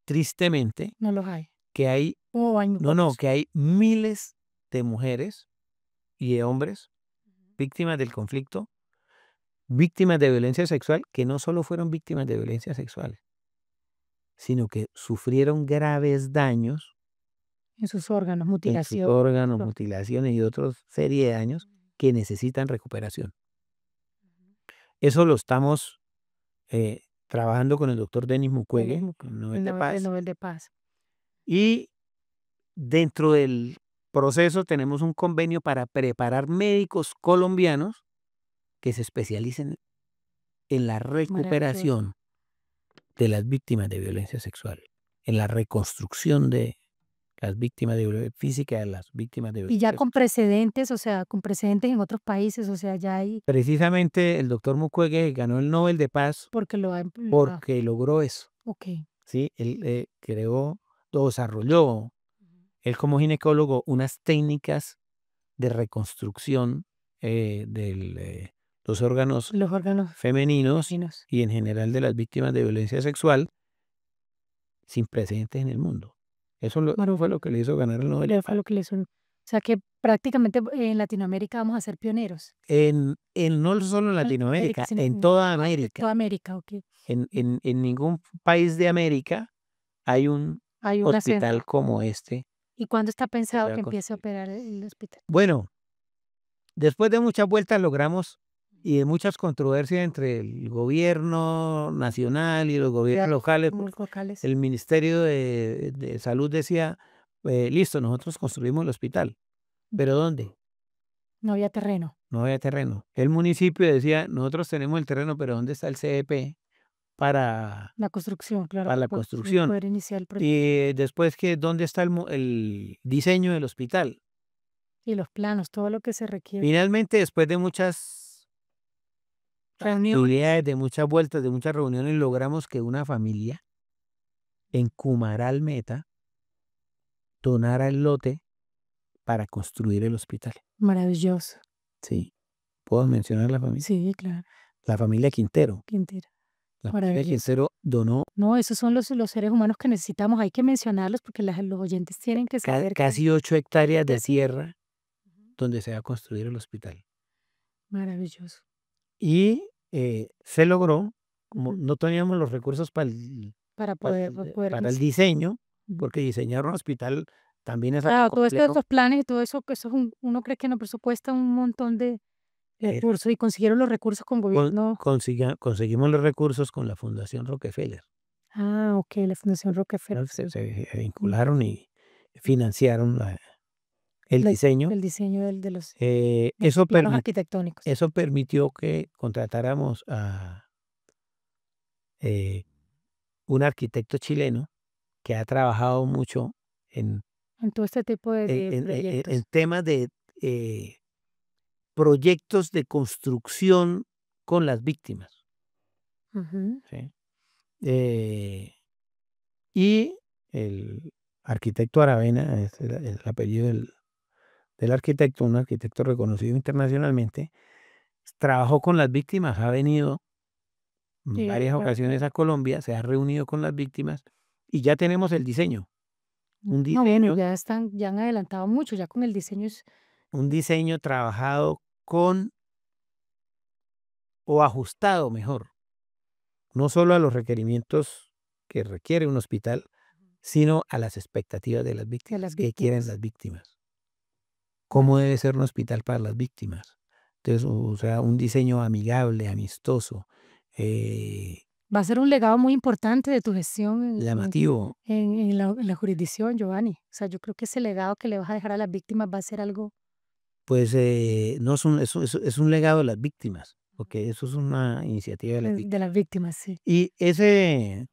Speaker 2: tristemente
Speaker 1: No los hay.
Speaker 2: que hay,
Speaker 1: O hay muy
Speaker 2: no,
Speaker 1: pocos.
Speaker 2: que hay miles de mujeres y de hombres víctimas del conflicto, víctimas de violencia sexual, que no solo fueron víctimas de violencia sexual, sino que sufrieron graves daños
Speaker 1: En sus órganos,
Speaker 2: en sus
Speaker 1: mutilación.
Speaker 2: órganos,
Speaker 1: Todo.
Speaker 2: mutilaciones y otra serie de daños que necesitan recuperación. Eso lo estamos trabajando con el doctor Denis
Speaker 1: El
Speaker 2: Mukwege,
Speaker 1: mismo
Speaker 2: el Nobel
Speaker 1: el
Speaker 2: de
Speaker 1: Nobel
Speaker 2: Paz,
Speaker 1: de Paz.
Speaker 2: y dentro del proceso tenemos un convenio para preparar médicos colombianos que se especialicen en la
Speaker 1: Maravilloso.
Speaker 2: recuperación de las víctimas de violencia sexual, en la reconstrucción de las víctimas de violencia física, de las víctimas de
Speaker 1: Y ya
Speaker 2: violencia
Speaker 1: con
Speaker 2: sexual.
Speaker 1: precedentes, o sea, con precedentes en otros países, o sea, ya hay
Speaker 2: Precisamente el doctor Mukwege ganó el Nobel de Paz
Speaker 1: porque
Speaker 2: porque logró eso,
Speaker 1: okey.
Speaker 2: ¿sí? Él creó o desarrolló, él como ginecólogo, unas técnicas de reconstrucción de los órganos
Speaker 1: Los órganos
Speaker 2: femeninos
Speaker 1: femeninos.
Speaker 2: y en general de las víctimas de violencia sexual sin precedentes en el mundo. Eso fue lo que le hizo ganar el Nobel de
Speaker 1: Fue
Speaker 2: Paz.
Speaker 1: lo que le hizo. O sea, que prácticamente en Latinoamérica vamos a ser pioneros.
Speaker 2: No solo en
Speaker 1: En Latinoamérica,
Speaker 2: Latinoamérica,
Speaker 1: sino
Speaker 2: en
Speaker 1: en
Speaker 2: toda América.
Speaker 1: toda América, okey.
Speaker 2: En ningún país de América hay un
Speaker 1: Hay una
Speaker 2: hospital como este
Speaker 1: ¿Y cuándo está
Speaker 2: que se
Speaker 1: pensado
Speaker 2: va a
Speaker 1: que empiece a
Speaker 2: construir.
Speaker 1: operar el hospital?
Speaker 2: Bueno, después de muchas vueltas logramos y de muchas controversias entre el gobierno nacional y los gobiernos
Speaker 1: Ya
Speaker 2: locales,
Speaker 1: muy
Speaker 2: porque
Speaker 1: locales.
Speaker 2: el Ministerio de Salud decía, listo, nosotros construimos el hospital, pero ¿dónde?
Speaker 1: No había terreno.
Speaker 2: No había terreno. El municipio decía, nosotros tenemos el terreno, pero ¿dónde está el CDP para,
Speaker 1: La construcción, claro,
Speaker 2: para la
Speaker 1: sí,
Speaker 2: construcción?
Speaker 1: poder iniciar el proyecto.
Speaker 2: Y después que, ¿dónde está el diseño del hospital?
Speaker 1: Y los planos, todo lo que se requiere.
Speaker 2: Finalmente, después de muchas
Speaker 1: Reunión.
Speaker 2: actividades, de muchas vueltas, de muchas reuniones, logramos que una familia en Cumaral Meta donara el lote para construir el hospital.
Speaker 1: Maravilloso.
Speaker 2: Sí, ¿puedo mencionar la familia?
Speaker 1: Sí, claro,
Speaker 2: La familia Quintero.
Speaker 1: Quintero.
Speaker 2: La familia
Speaker 1: Maravilloso.
Speaker 2: Quintero donó
Speaker 1: No, esos son los seres humanos que necesitamos, hay que mencionarlos porque los oyentes tienen que saber que
Speaker 2: casi 8 hectáreas de
Speaker 1: es
Speaker 2: tierra
Speaker 1: ujú,
Speaker 2: donde se va a construir el hospital.
Speaker 1: maravilloso.
Speaker 2: Y se logró, como
Speaker 1: Ujú.
Speaker 2: no teníamos los recursos
Speaker 1: Para poder
Speaker 2: para el
Speaker 1: iniciar.
Speaker 2: diseño,
Speaker 1: Ujú.
Speaker 2: porque diseñar un hospital también es algo
Speaker 1: Claro, todo esto de
Speaker 2: complejo.
Speaker 1: esos planes y todo eso, que eso es uno cree que no, pero eso cuesta un montón de
Speaker 2: eh,
Speaker 1: recursos y consiguieron los recursos con gobierno.
Speaker 2: conseguimos los recursos con la Fundación Rockefeller.
Speaker 1: Okey, la Fundación Rockefeller,
Speaker 2: ¿No? Se
Speaker 1: mm,
Speaker 2: vincularon y financiaron el
Speaker 1: del
Speaker 2: diseño.
Speaker 1: del diseño
Speaker 2: Eh,
Speaker 1: de los
Speaker 2: eso,
Speaker 1: planos
Speaker 2: permi-
Speaker 1: arquitectónicos.
Speaker 2: eso permitió que contratáramos a eh, un arquitecto chileno que ha trabajado mucho en,
Speaker 1: En todo este tipo de
Speaker 2: en
Speaker 1: proyectos.
Speaker 2: temas de eh, proyectos de construcción con las víctimas.
Speaker 1: Ujú.
Speaker 2: ¿Sí? Eh, y el arquitecto Aravena, es el apellido del arquitecto, un arquitecto reconocido internacionalmente, trabajó con las víctimas, ha venido en
Speaker 1: Sí,
Speaker 2: varias
Speaker 1: bueno,
Speaker 2: ocasiones a Colombia, se ha reunido con las víctimas y ya tenemos el diseño, un
Speaker 1: no, bueno,
Speaker 2: diseño,
Speaker 1: ya han adelantado mucho, ya con el diseño es
Speaker 2: un diseño trabajado con o ajustado mejor, no solo a los requerimientos que requiere un hospital, sino a las expectativas de las
Speaker 1: de las
Speaker 2: víctimas, qué quieren
Speaker 1: víctimas.
Speaker 2: las víctimas,
Speaker 1: Bueno,
Speaker 2: cómo debe ser un hospital para las víctimas. Entonces, o sea, un diseño amigable, amistoso, eh,
Speaker 1: va a ser un legado muy importante de tu gestión
Speaker 2: llamativo,
Speaker 1: en la jurisdicción, Giovanni. O sea, yo creo que ese legado que le vas a dejar a las víctimas va a ser algo
Speaker 2: pues no es un legado de las víctimas, porque eso es una iniciativa de las
Speaker 1: de
Speaker 2: víctimas.
Speaker 1: las víctimas, sí.
Speaker 2: Y ese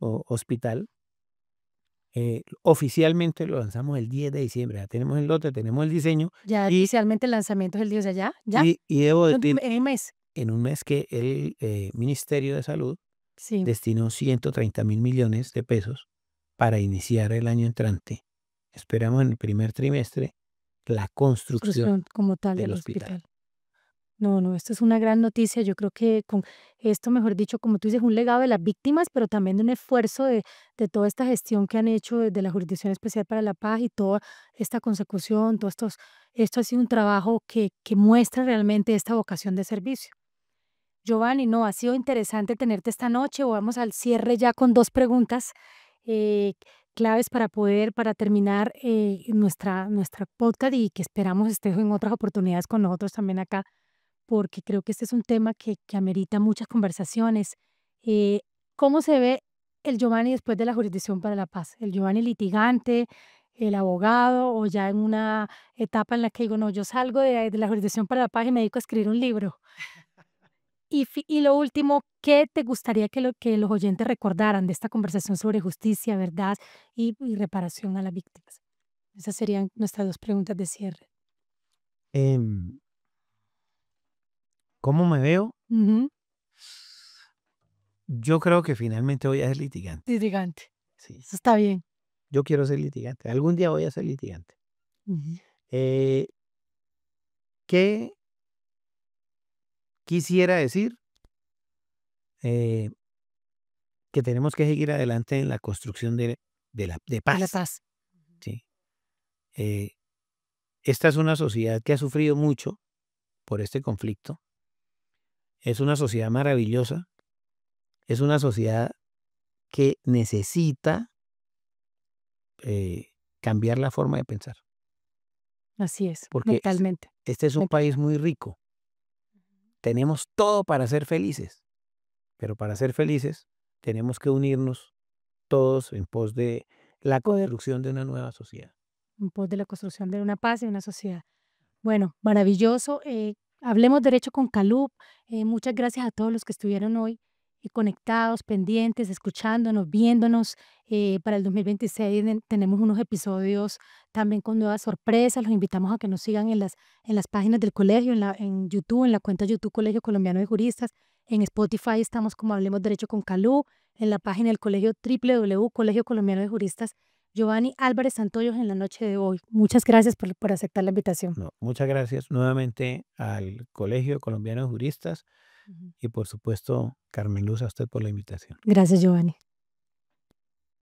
Speaker 2: hospital oficialmente lo lanzamos el 10 de diciembre. Ya tenemos el lote, tenemos el diseño
Speaker 1: Ya
Speaker 2: y,
Speaker 1: oficialmente el lanzamiento es el día, o sea, ya,
Speaker 2: y debo decir,
Speaker 1: en un mes.
Speaker 2: en un mes que el Ministerio de Salud
Speaker 1: Sí,
Speaker 2: destinó 130.000 millones de pesos para iniciar el año entrante. Esperamos en el primer trimestre la construcción
Speaker 1: construcción como tal
Speaker 2: del
Speaker 1: del
Speaker 2: hospital.
Speaker 1: hospital. No, no, esto es una gran noticia. Yo creo que con esto, mejor dicho, como tú dices, un legado de las víctimas, pero también de un esfuerzo de toda esta gestión que han hecho desde la Jurisdicción Especial para la Paz y toda esta consecución, esto ha sido un trabajo que muestra realmente esta vocación de servicio. Giovanni, no, ha sido interesante tenerte esta noche. Vamos al cierre ya con dos preguntas eh, claves para terminar nuestra podcast y que esperamos estés en otras oportunidades con nosotros también acá porque creo que este es un tema que amerita muchas conversaciones. Eh, ¿Cómo se ve el Giovanni después de la Jurisdicción para la Paz? ¿El Giovanni litigante, el abogado o ya en una etapa en la que digo, no, yo salgo de la Jurisdicción para la Paz y me dedico a escribir un libro? Y lo último, ¿qué te gustaría que los oyentes recordaran de esta conversación sobre justicia, verdad y reparación a las víctimas? Esas serían nuestras dos preguntas de cierre.
Speaker 2: Em, ¿Cómo me veo?
Speaker 1: Ujú.
Speaker 2: Yo creo que finalmente voy a ser litigante.
Speaker 1: Litigante.
Speaker 2: Sí,
Speaker 1: Eso está bien.
Speaker 2: yo quiero ser litigante. Algún día voy a ser litigante.
Speaker 1: Ujú.
Speaker 2: Eh, ¿Qué quisiera decir? Eh, que tenemos que seguir adelante en la construcción de
Speaker 1: De la
Speaker 2: paz.
Speaker 1: paz.
Speaker 2: ¿Sí? Eh, Esta es una sociedad que ha sufrido mucho por este conflicto. Es una sociedad maravillosa. Es una sociedad que necesita cambiar la forma de pensar.
Speaker 1: Así es,
Speaker 2: Porque
Speaker 1: mentalmente.
Speaker 2: este es un
Speaker 1: Mental.
Speaker 2: país muy rico. Tenemos todo para ser felices. Pero para ser felices tenemos que unirnos todos en pos de la
Speaker 1: Poder
Speaker 2: construcción de una nueva sociedad.
Speaker 1: en pos de la construcción de una paz y una sociedad. Bueno, maravilloso. Hablemos derecho con Calub. Muchas gracias a todos los que estuvieron hoy conectados, pendientes, escuchándonos, viéndonos. Para el 2026 tenemos unos episodios también con nuevas sorpresas. Los invitamos a que nos sigan en las páginas del colegio, en YouTube, en la cuenta YouTube Colegio Colombiano de Juristas. En Spotify estamos como Hablemos Derecho con Calub. En la página del colegio Colegio Colombiano de Juristas. Giovanni Álvarez Santoyos en la noche de hoy. Muchas gracias por aceptar la invitación.
Speaker 2: No, muchas gracias nuevamente al Colegio Colombiano de Juristas
Speaker 1: Ujú.
Speaker 2: y por supuesto, Carmen Luz, a usted por la invitación.
Speaker 1: Gracias, Giovanni.